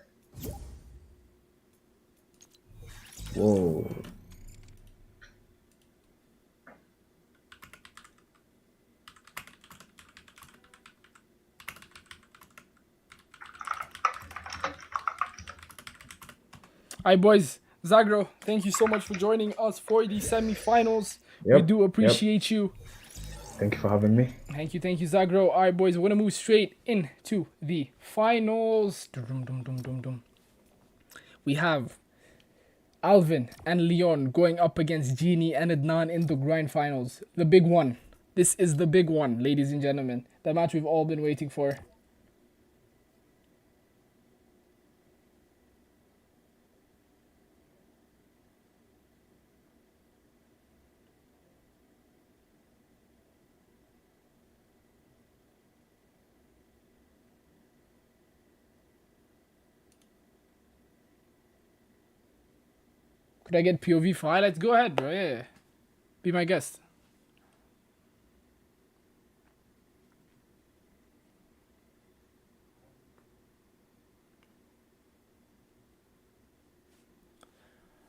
Whoa. Alright, boys. Zagro, thank you so much for joining us for the semi-finals. We Yep, do appreciate you. Thank you for having me. Thank you, Zagro. Alright, boys, we're going to move straight into the finals. We have Alvin and Leon going up against Genie and Adnan in the grind finals. The big one. This is the big one, ladies and gentlemen. The match we've all been waiting for. Could I get POV for highlights? Go ahead, bro. Yeah. Be my guest.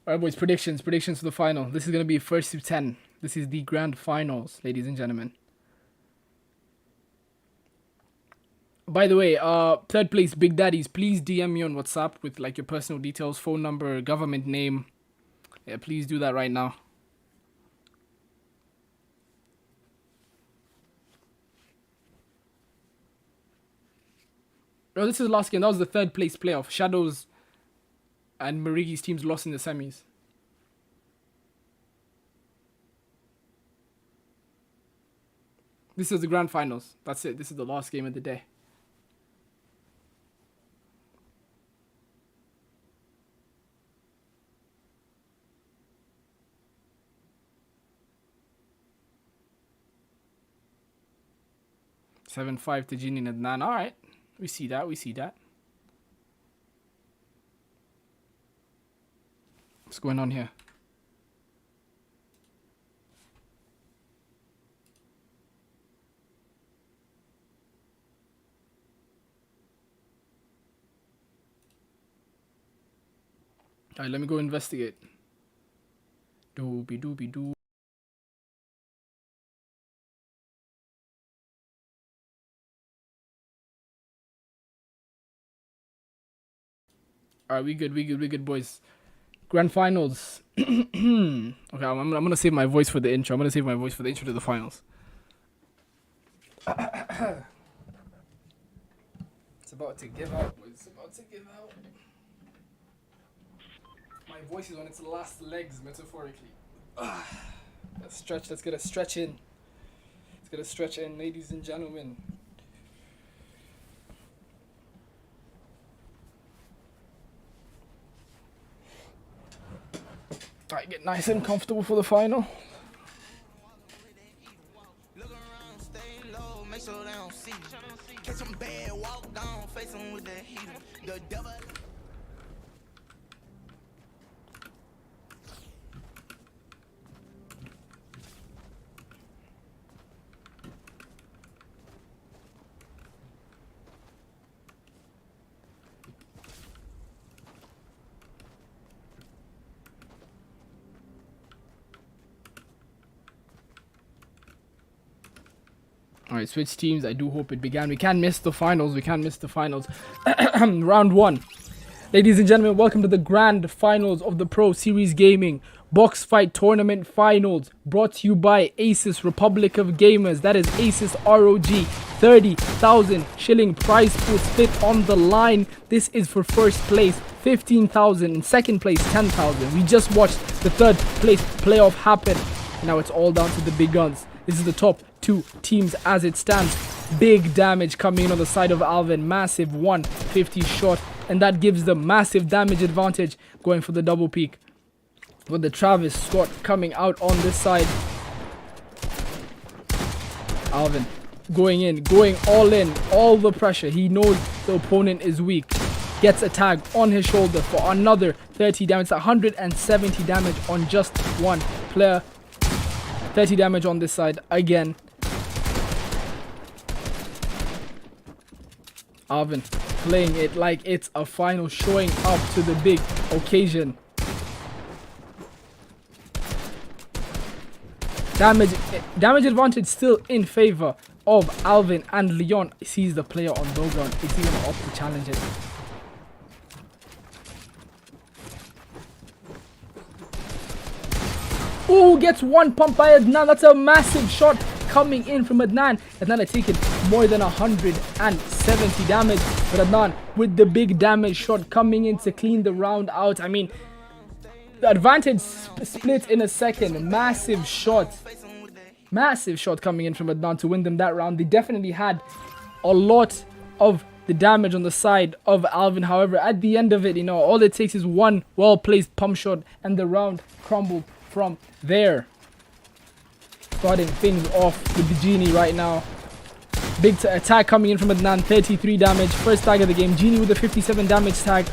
Alright, boys. Predictions for the final. This is going to be first to 10. This is the grand finals, ladies and gentlemen. By the way, third place, Big Daddies. Please DM me on WhatsApp with like your personal details, phone number, government name. Yeah, please do that right now. Oh, this is the last game. That was the third place playoff. Shadows and Marigi's teams lost in the semis. This is the grand finals. That's it. This is the last game of the day. Seven 5 to Genie and Adnan. All right, we see that. What's going on here? All right, let me go investigate. Doobie doo. All right, we good, boys. Grand finals. Okay, I'm gonna save my voice for the intro. I'm gonna save my voice for the intro to the finals. It's about to give out, boys. It's about to give out. My voice is on its last legs, metaphorically. Let's stretch. Let's get a stretch in. Let's get a stretch in, ladies and gentlemen. Alright, get nice and comfortable for the final. Alright, switch teams. I do hope it began. We can't miss the finals. We can't miss the finals. Round 1. Ladies and gentlemen, welcome to the grand finals of the Pro Series Gaming Box Fight Tournament Finals. Brought to you by Asus Republic of Gamers. That is Asus ROG. 30,000 shilling prize pool split on the line. This is for first place, 15,000. In second place, 10,000. We just watched the third place playoff happen. Now it's all down to the big guns. This is the top 2 teams as it stands. Big damage coming in on the side of Alvin. Massive 150 shot. And that gives them massive damage advantage going for the double peak. With the Travis Scott coming out on this side. Alvin going in, going all in. All the pressure. He knows the opponent is weak. Gets a tag on his shoulder for another 30 damage. 170 damage on just one player. 30 damage on this side again. Alvin playing it like it's a final, showing up to the big occasion. Damage advantage still in favor of Alvin, and Leon sees the player on low ground. Is he going to opt to challenge it? Oh, gets one pump by Adnan. That's a massive shot coming in from Adnan. Adnan had taken more than 170 damage. But Adnan with the big damage shot coming in to clean the round out. I mean, the advantage split in a second. Massive shot. Massive shot coming in from Adnan to win them that round. They definitely had a lot of the damage on the side of Alvin. However, at the end of it, you know, all it takes is one well-placed pump shot and the round crumbled from there. Starting things off with the Genie right now. Big attack coming in from Adnan. 33 damage. First tag of the game. Genie with a 57 damage tag.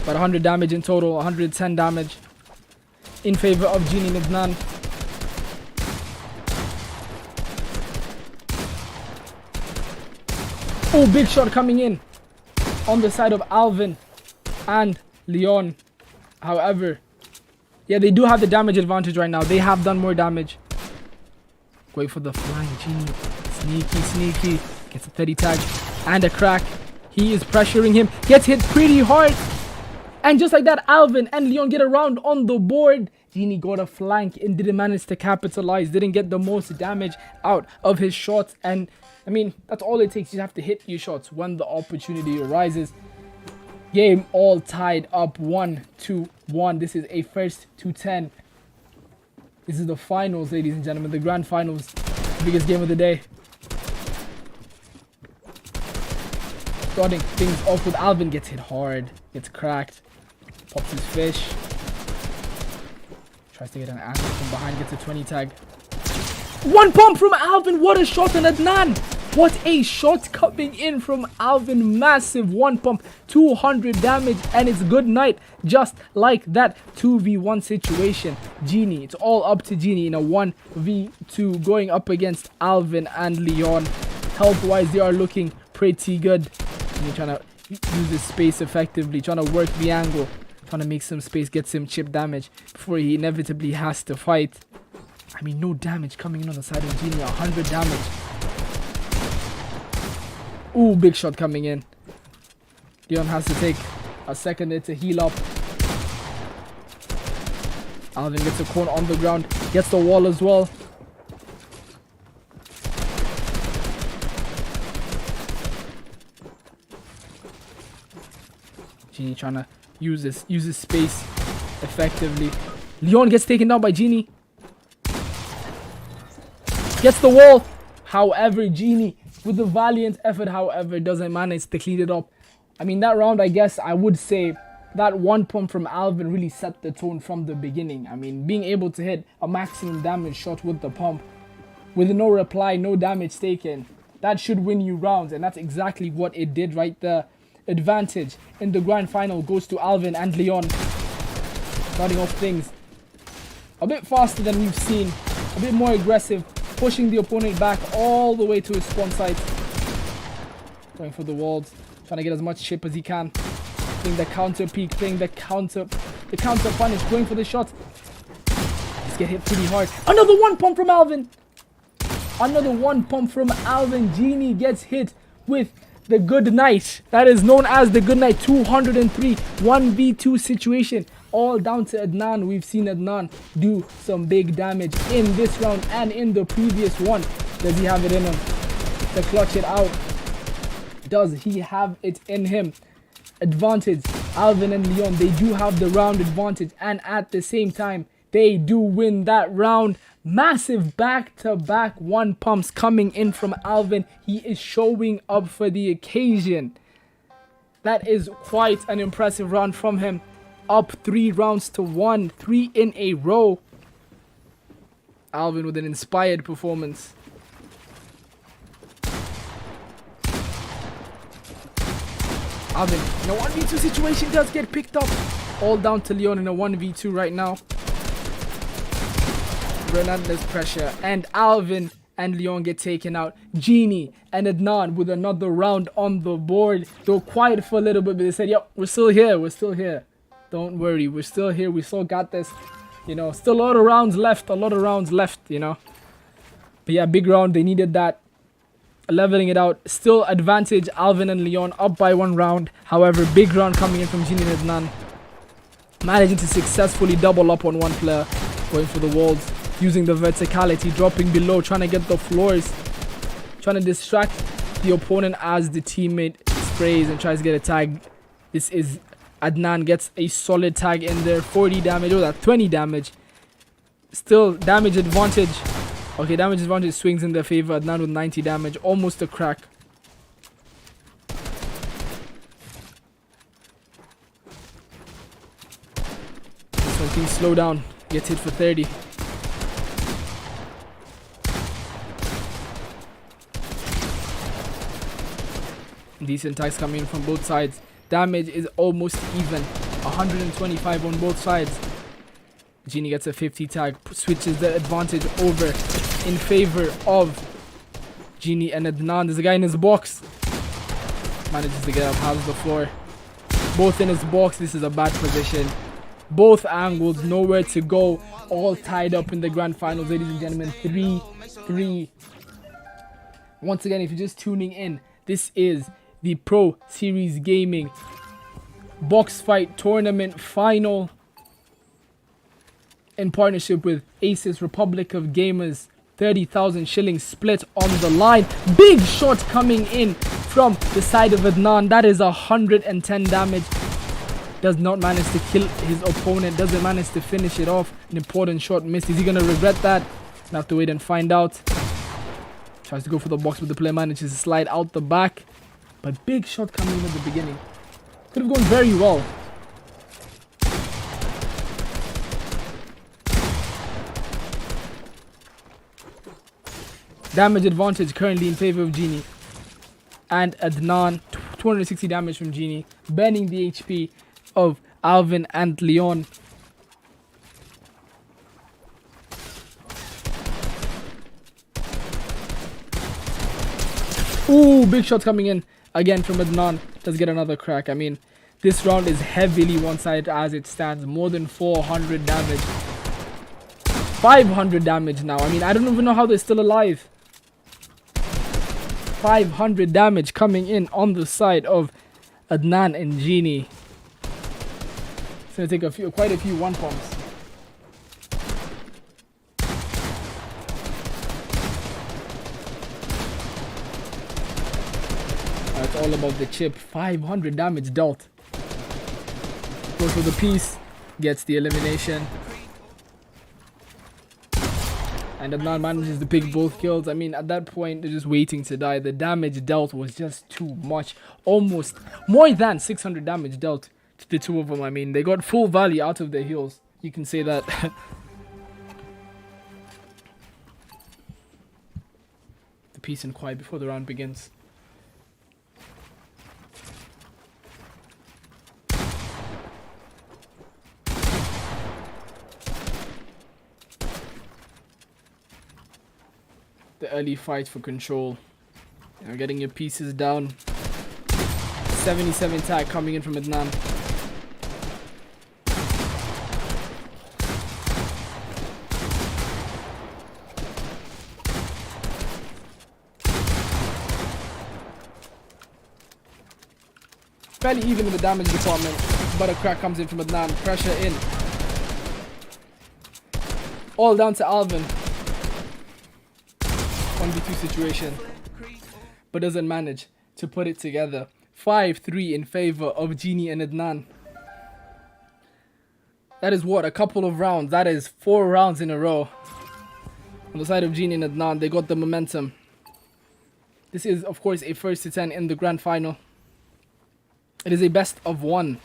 About 100 damage in total. 110 damage in favor of Genie and Adnan. Oh, big shot coming in on the side of Alvin and Leon. However, yeah, they do have the damage advantage right now. They have done more damage. Going for the flying Genie. Sneaky. Gets a 30 tag and a crack. He is pressuring him. Gets hit pretty hard. And just like that, Alvin and Leon get around on the board. Genie got a flank and didn't manage to capitalize. Didn't get the most damage out of his shots. And, I mean, that's all it takes. You have to hit your shots when the opportunity arises. Game all tied up 1-1. This is a first to 10. This is the finals, ladies and gentlemen. The grand finals. The biggest game of the day. Starting things off with Alvin. Gets hit hard. Gets cracked. Pops his fish. Tries to get an angle from behind. Gets a 20 tag. One pump from Alvin. What a shot on Adnan. What a shot coming in from Alvin. Massive one pump. 200 damage. And it's good night. Just like that 2v1 situation. Genie. It's all up to Genie in a 1v2 going up against Alvin and Leon. Health-wise, they are looking pretty good. Genie trying to use this space effectively. Trying to work the angle. Trying to make some space. Get some chip damage before he inevitably has to fight. I mean, no damage coming in on the side of Genie. 100 damage. Ooh, big shot coming in. Leon has to take a second there to heal up. Alvin gets a corner on the ground, gets the wall as well. Genie trying to use his space effectively. Leon gets taken down by Genie. Gets the wall. However, Genie, with the valiant effort, however, doesn't manage to clean it up. I mean, that round, I guess I would say that one pump from Alvin really set the tone from the beginning. I mean, being able to hit a maximum damage shot with the pump, with no reply, no damage taken, that should win you rounds, and that's exactly what it did right there. Advantage in the grand final goes to Alvin and Leon. Starting off things a bit faster than we've seen, a bit more aggressive, pushing the opponent back all the way to his spawn site. Going for the walls, trying to get as much chip as he can. Playing the counter peek, playing the counter punish, going for the shot. Just get hit pretty hard. Another one pump from Alvin. Another one pump from Alvin. Genie gets hit with the good night. That is known as the good night. 203 1v2 situation. All down to Adnan. We've seen Adnan do some big damage in this round and in the previous one. Does he have it in him to clutch it out? Does he have it in him? Advantage. Alvin and Leon, they do have the round advantage, and at the same time they do win that round. Massive back-to-back one pumps coming in from Alvin. He is showing up for the occasion. That is quite an impressive round from him. Up 3 rounds to 1, 3 in a row. Alvin with an inspired performance. Alvin in a 1v2 situation does get picked up. All down to Leon in a 1v2 right now. Relentless pressure, and Alvin and Leon get taken out. Genie and Adnan with another round on the board. They were quiet for a little bit, but they said, yep, we're still here, we're still here. Don't worry, we're still here, we still got this. You know, still a lot of rounds left, you know. But yeah, big round, they needed that. Leveling it out, still advantage, Alvin and Leon up by 1 round. However, big round coming in from Genie and Adnan. Managing to successfully double up on one player. Going for the walls. Using the verticality, dropping below, trying to get the floors, trying to distract the opponent as the teammate sprays and tries to get a tag. This is Adnan gets a solid tag in there, 40 damage, oh, that 20 damage. Still damage advantage. Okay, damage advantage swings in their favor. Adnan with 90 damage, almost a crack. This one can slow down, gets hit for 30. Decent tags coming in from both sides. Damage is almost even. 125 on both sides. Genie gets a 50 tag. Switches the advantage over in favor of Genie and Adnan. There's a guy in his box. Manages to get up half of the floor. Both in his box. This is a bad position. Both angles. Nowhere to go. All tied up in the grand finals, ladies and gentlemen. 3-3. Once again, if you're just tuning in, this is the Pro Series Gaming Box Fight Tournament Final in partnership with Asus Republic of Gamers. 30,000 shillings split on the line. Big shot coming in from the side of Adnan. That is 110 damage. Does not manage to kill his opponent. Doesn't manage to finish it off. An important shot missed. Is he going to regret that? We'll have to wait and find out. Tries to go for the box, but the player manages to slide out the back. But big shot coming in at the beginning. Could have gone very well. Damage advantage currently in favor of Genie. And Adnan, 260 damage from Genie. Burning the HP of Alvin and Leon. Ooh, big shots coming in again from Adnan. Does get another crack. I mean, this round is heavily one-sided as it stands. More than 400 damage. 500 damage now. I mean, I don't even know how they're still alive. 500 damage coming in on the side of Adnan and Genie. gonna take quite a few one pumps. It's all about the chip. 500 damage dealt. Goes for the piece. Gets the elimination. And Adnan manages to pick both kills. I mean, at that point, they're just waiting to die. The damage dealt was just too much. Almost more than 600 damage dealt to the two of them. I mean, they got full value out of their heals. You can say that. The peace and quiet before the round begins. The early fight for control. You know, getting your pieces down. 77 tag coming in from Adnan. Fairly even in the damage department, but a crack comes in from Adnan. Pressure in. All down to Alvin. 1v2 situation, but doesn't manage to put it together. 5-3 in favor of Genie and Adnan. That is what, a couple of rounds. That is 4 rounds in a row. On the side of Genie and Adnan, they got the momentum. This is, of course, a 1st to 10 in the grand final. It is a best of 1.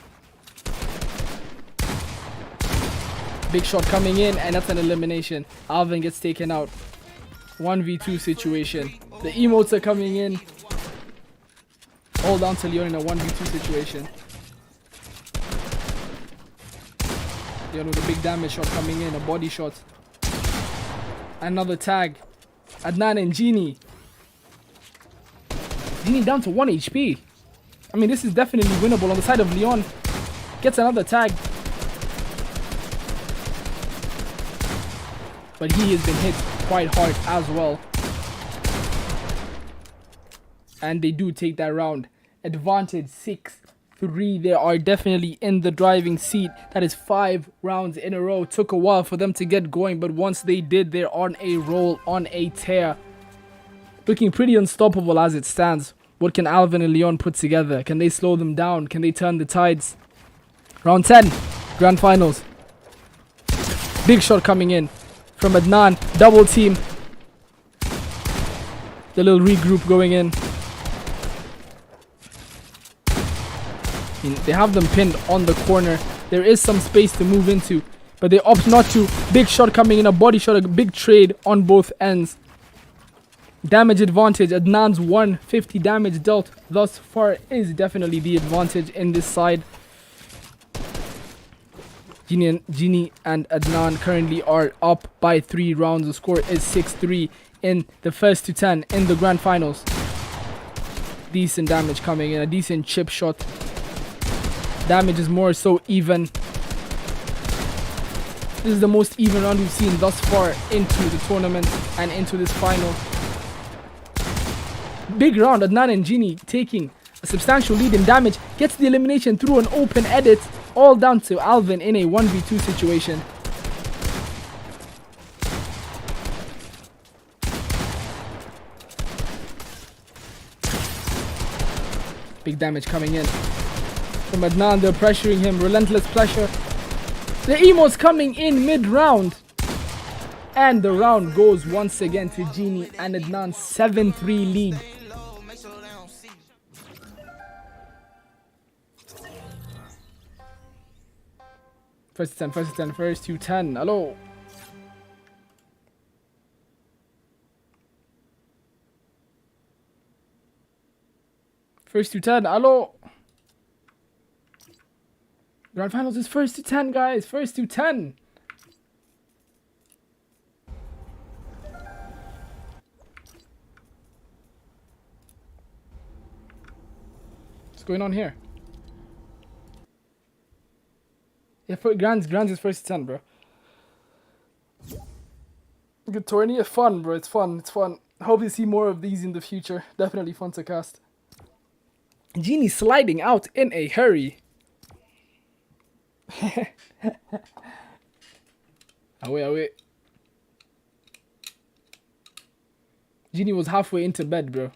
Big shot coming in, and that's an elimination. Alvin gets taken out. 1v2 situation. The emotes are coming in. All down to Leon in a 1v2 situation. Leon with a big damage shot coming in. A body shot. Another tag. Adnan and Genie. Genie down to 1 HP. I mean, this is definitely winnable. On the side of Leon. Gets another tag. But he has been hit quite hard as well. And they do take that round. Advantage 6-3. They are definitely in the driving seat. That is 5 rounds in a row. Took a while for them to get going, but once they did, they're on a roll, on a tear. Looking pretty unstoppable as it stands. What can Alvin and Leon put together? Can they slow them down? Can they turn the tides? Round 10. Grand finals. Big shot coming in from Adnan. Double team. The little regroup going in. They have them pinned on the corner. There is some space to move into, but they opt not to. Big shot coming in. A body shot. A big trade on both ends. Damage advantage. Adnan's 150 damage dealt thus far is definitely the advantage in this side. Genie and Adnan currently are up by 3 rounds. The score is 6-3 in the 1st to 10 in the grand finals. Decent damage coming in. A decent chip shot. Damage is more so even. This is the most even round we've seen thus far into the tournament and into this final. Big round. Adnan and Genie taking a substantial lead in damage. Gets the elimination through an open edit. All down to Alvin in a 1v2 situation. Big damage coming in from Adnan. They're pressuring him. Relentless pressure. The emo's coming in mid-round. And the round goes once again to Genie and Adnan's 7-3 lead. First to 10, first to 10, first to 10. Hello. First to 10. Hello. Grand finals is first to 10, guys. First to 10. What's going on here? Yeah, for Grands is first to 10, bro. Good tourney, it's fun, bro. It's fun. It's fun. Hope to see more of these in the future. Definitely fun to cast. Genie sliding out in a hurry. Away. Genie was halfway into bed, bro.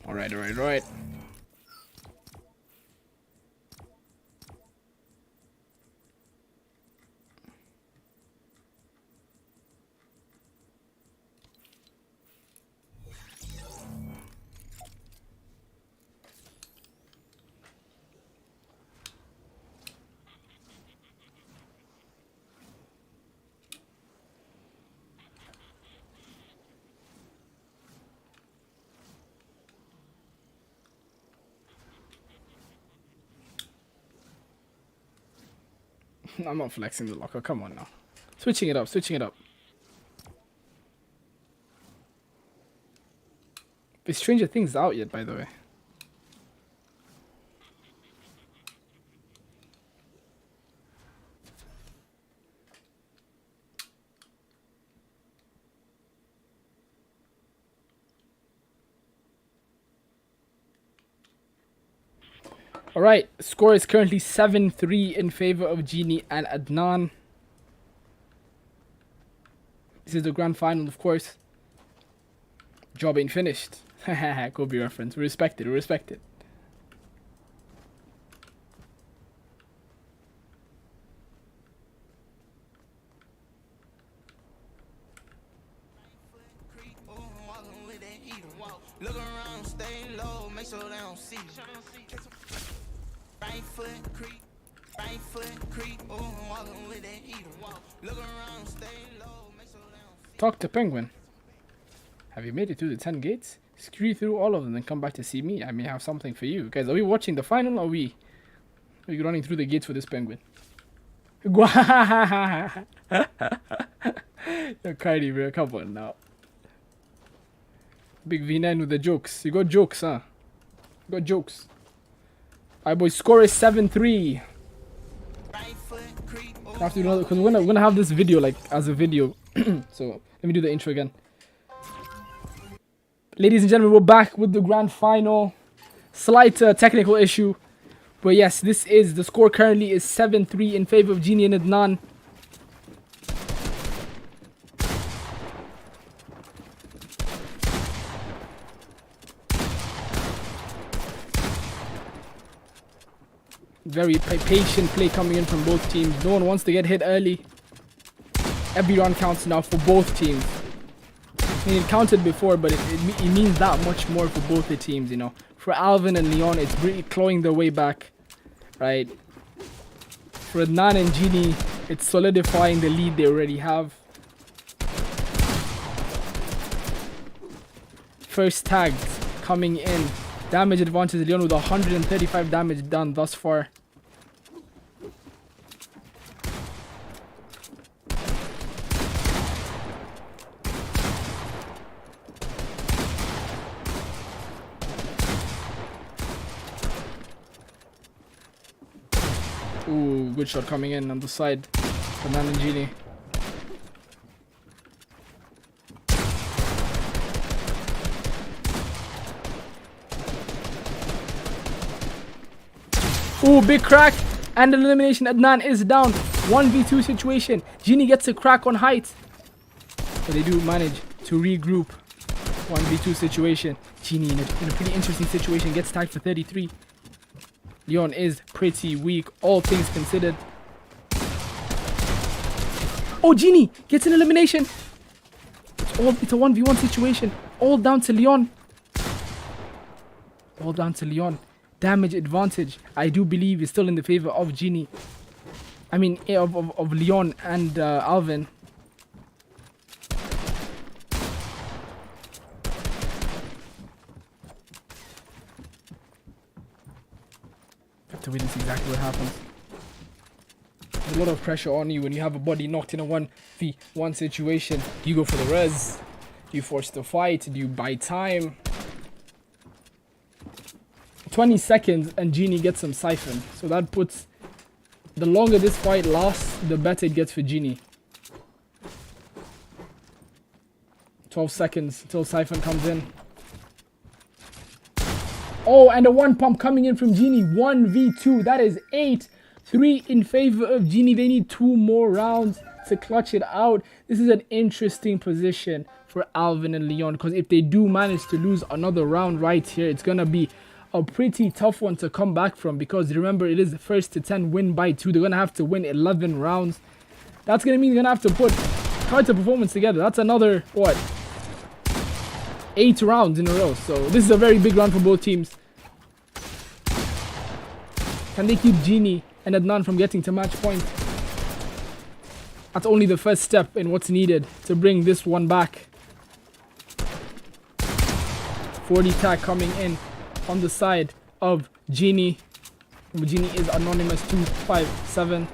All right. I'm not flexing the locker. Come on now. Switching it up. Is Stranger Things out yet, by the way? All right, score is currently 7-3 in favor of Genie and Adnan. This is the grand final, of course. Job ain't finished. Haha, Kobe reference. We respect it. Look around, stay low, make sure they don't see you. Right foot creep, walking with that heater. Look around, stay low, make sure they don't see you. Talk to Penguin. Have you made it through the 10 gates? Screw through all of them and come back to see me. I may have something for you. Guys, are we watching the final or are we running through the gates for this Penguin? You're Kylie, bro. Come on now. Big V9 with the jokes. You got jokes, huh? You got jokes. Alright, boys. Score is 7-3. I have to do another because we're gonna have this video like as a video. So let me do the intro again. Ladies and gentlemen, we're back with the grand final. Slight technical issue, but yes, this is the score. Currently is 7-3 in favor of Genie and Adnan. Very patient play coming in from both teams. No one wants to get hit early. Every round counts now for both teams. I mean, it counted before, but it means that much more for both the teams, you know. For Alvin and Leon, it's really clawing their way back, right? For Adnan and Genie, it's solidifying the lead they already have. First tagged coming in. Damage advantage, Leon with 135 damage done thus far. Ooh, good shot coming in on the side for Nan and Genie. Ooh, big crack and an elimination. Adnan is down. 1v2 situation. Genie gets a crack on height. But they do manage to regroup. 1v2 situation. Genie in a pretty interesting situation. Gets tagged for 33. Leon is pretty weak, all things considered. Oh, Genie gets an elimination. It's a 1v1 situation. All down to Leon. All down to Leon. Damage advantage, I do believe, is still in the favor of Genie. I mean, of Leon and Alvin. To witness exactly what happens. There's a lot of pressure on you when you have a body knocked in a 1v1 situation. Do you go for the res? Do you force the fight? Do you buy time? 20 seconds and Genie gets some Siphon. So that puts... The longer this fight lasts, the better it gets for Genie. 12 seconds until Siphon comes in. Oh, and a 1 pump coming in from Genie. 1v2. That is 8-3 in favor of Genie. They need 2 more rounds to clutch it out. This is an interesting position for Alvin and Leon, because if they do manage to lose another round right here, it's going to be a pretty tough one to come back from, because remember, it is the first to 10 win by 2. They're going to have to win 11 rounds. That's going to mean they're going to have to put quite a performance together. That's another, what, 8 rounds in a row. So this is a very big round for both teams. Can they keep Genie and Adnan from getting to match point? That's only the first step in what's needed to bring this one back. 40 tag coming in on the side of Genie. Genie is anonymous 257.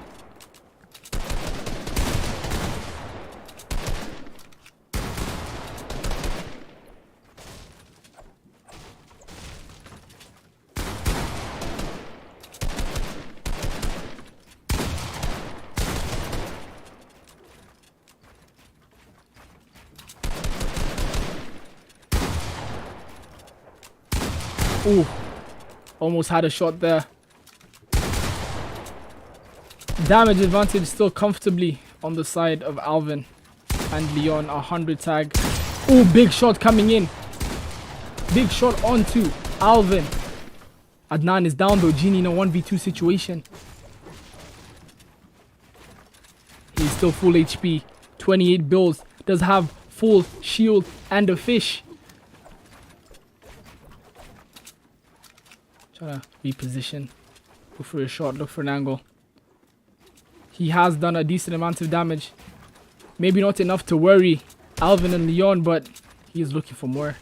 Ooh, almost had a shot there. Damage advantage still comfortably on the side of Alvin and Leon. 100 tag. Ooh, big shot coming in. Big shot onto Alvin. Adnan is down though. Genie in a 1v2 situation. He's still full HP. 28 bills. Does have full shield and a fish. Trying to reposition. Look for a shot. Look for an angle. He has done a decent amount of damage. Maybe not enough to worry Alvin and Leon, but he is looking for more.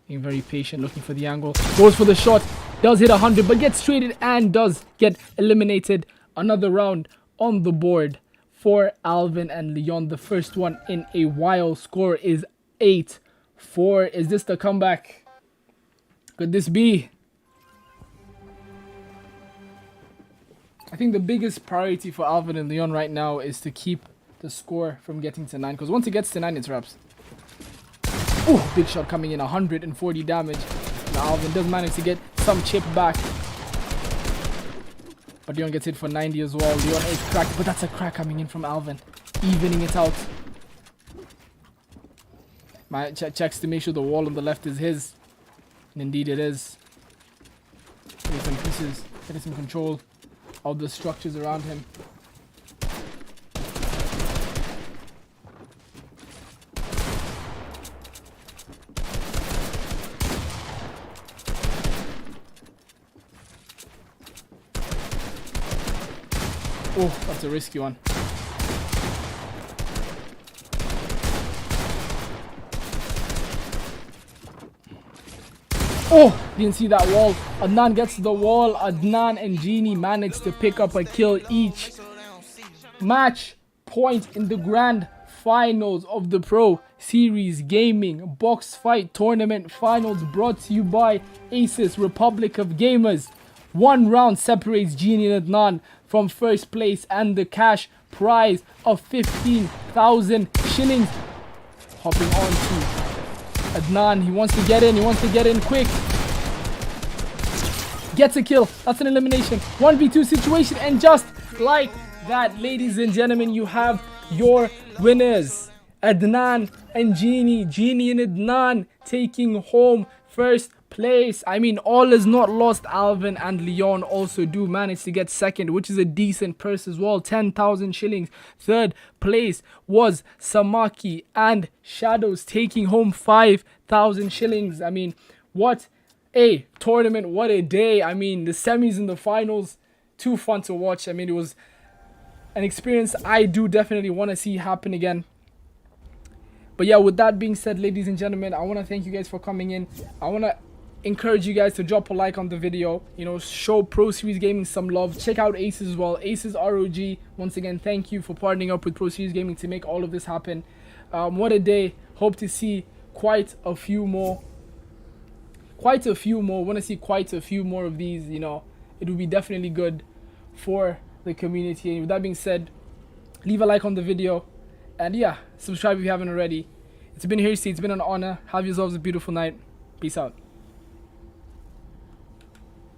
Being very patient, looking for the angle. Goes for the shot. Does hit 100, but gets traded and does get eliminated. Another round on the board for Alvin and Leon. The first one in a while. Score is 8-4. Is this the comeback? Could this be? I think the biggest priority for Alvin and Leon right now is to keep the score from getting to 9, because once it gets to 9, it's wraps. Ooh, big shot coming in, 140 damage. Now Alvin does manage to get some chip back, but Leon gets hit for 90 as well. Leon is cracked, but that's a crack coming in from Alvin, evening it out. My checks to make sure the wall on the left is his, and indeed it is. Getting some pieces, getting some control of the structures around him. Oh, that's a risky one. Oh, didn't see that wall. Adnan gets to the wall. Adnan and Genie managed to pick up a kill each. Match point in the grand finals of the Pro Series Gaming Box Fight Tournament Finals, brought to you by Asus, Republic of Gamers. 1 round separates Genie and Adnan from first place and the cash prize of 15,000 shillings. Hopping on to Adnan, he wants to get in quick. Gets a kill. That's an elimination. 1v2 situation, and just like that, ladies and gentlemen, you have your winners. Adnan and Genie. Genie and Adnan taking home first place. I mean, all is not lost. Alvin and Leon also do manage to get second, which is a decent purse as well, 10,000 shillings. Third place was Samaki and Shadows, taking home 5,000 shillings. I mean, what a tournament, what a day. I mean, the semis and the finals, too fun to watch. I mean, it was an experience I do definitely want to see happen again. But yeah, with that being said, ladies and gentlemen, I want to thank you guys for coming in. I want to encourage you guys to drop a like on the video, you know, show Pro Series Gaming some love. Check out Asus as well, Asus ROG. Once again, thank you for partnering up with Pro Series Gaming to make all of this happen. What a day. Hope to see quite a few more. Want to see quite a few more of these. You know, it would be definitely good for the community. And with that being said, leave a like on the video, and yeah, subscribe if you haven't already. It's been Hasty. It's been an honor. Have yourselves a beautiful night. Peace out.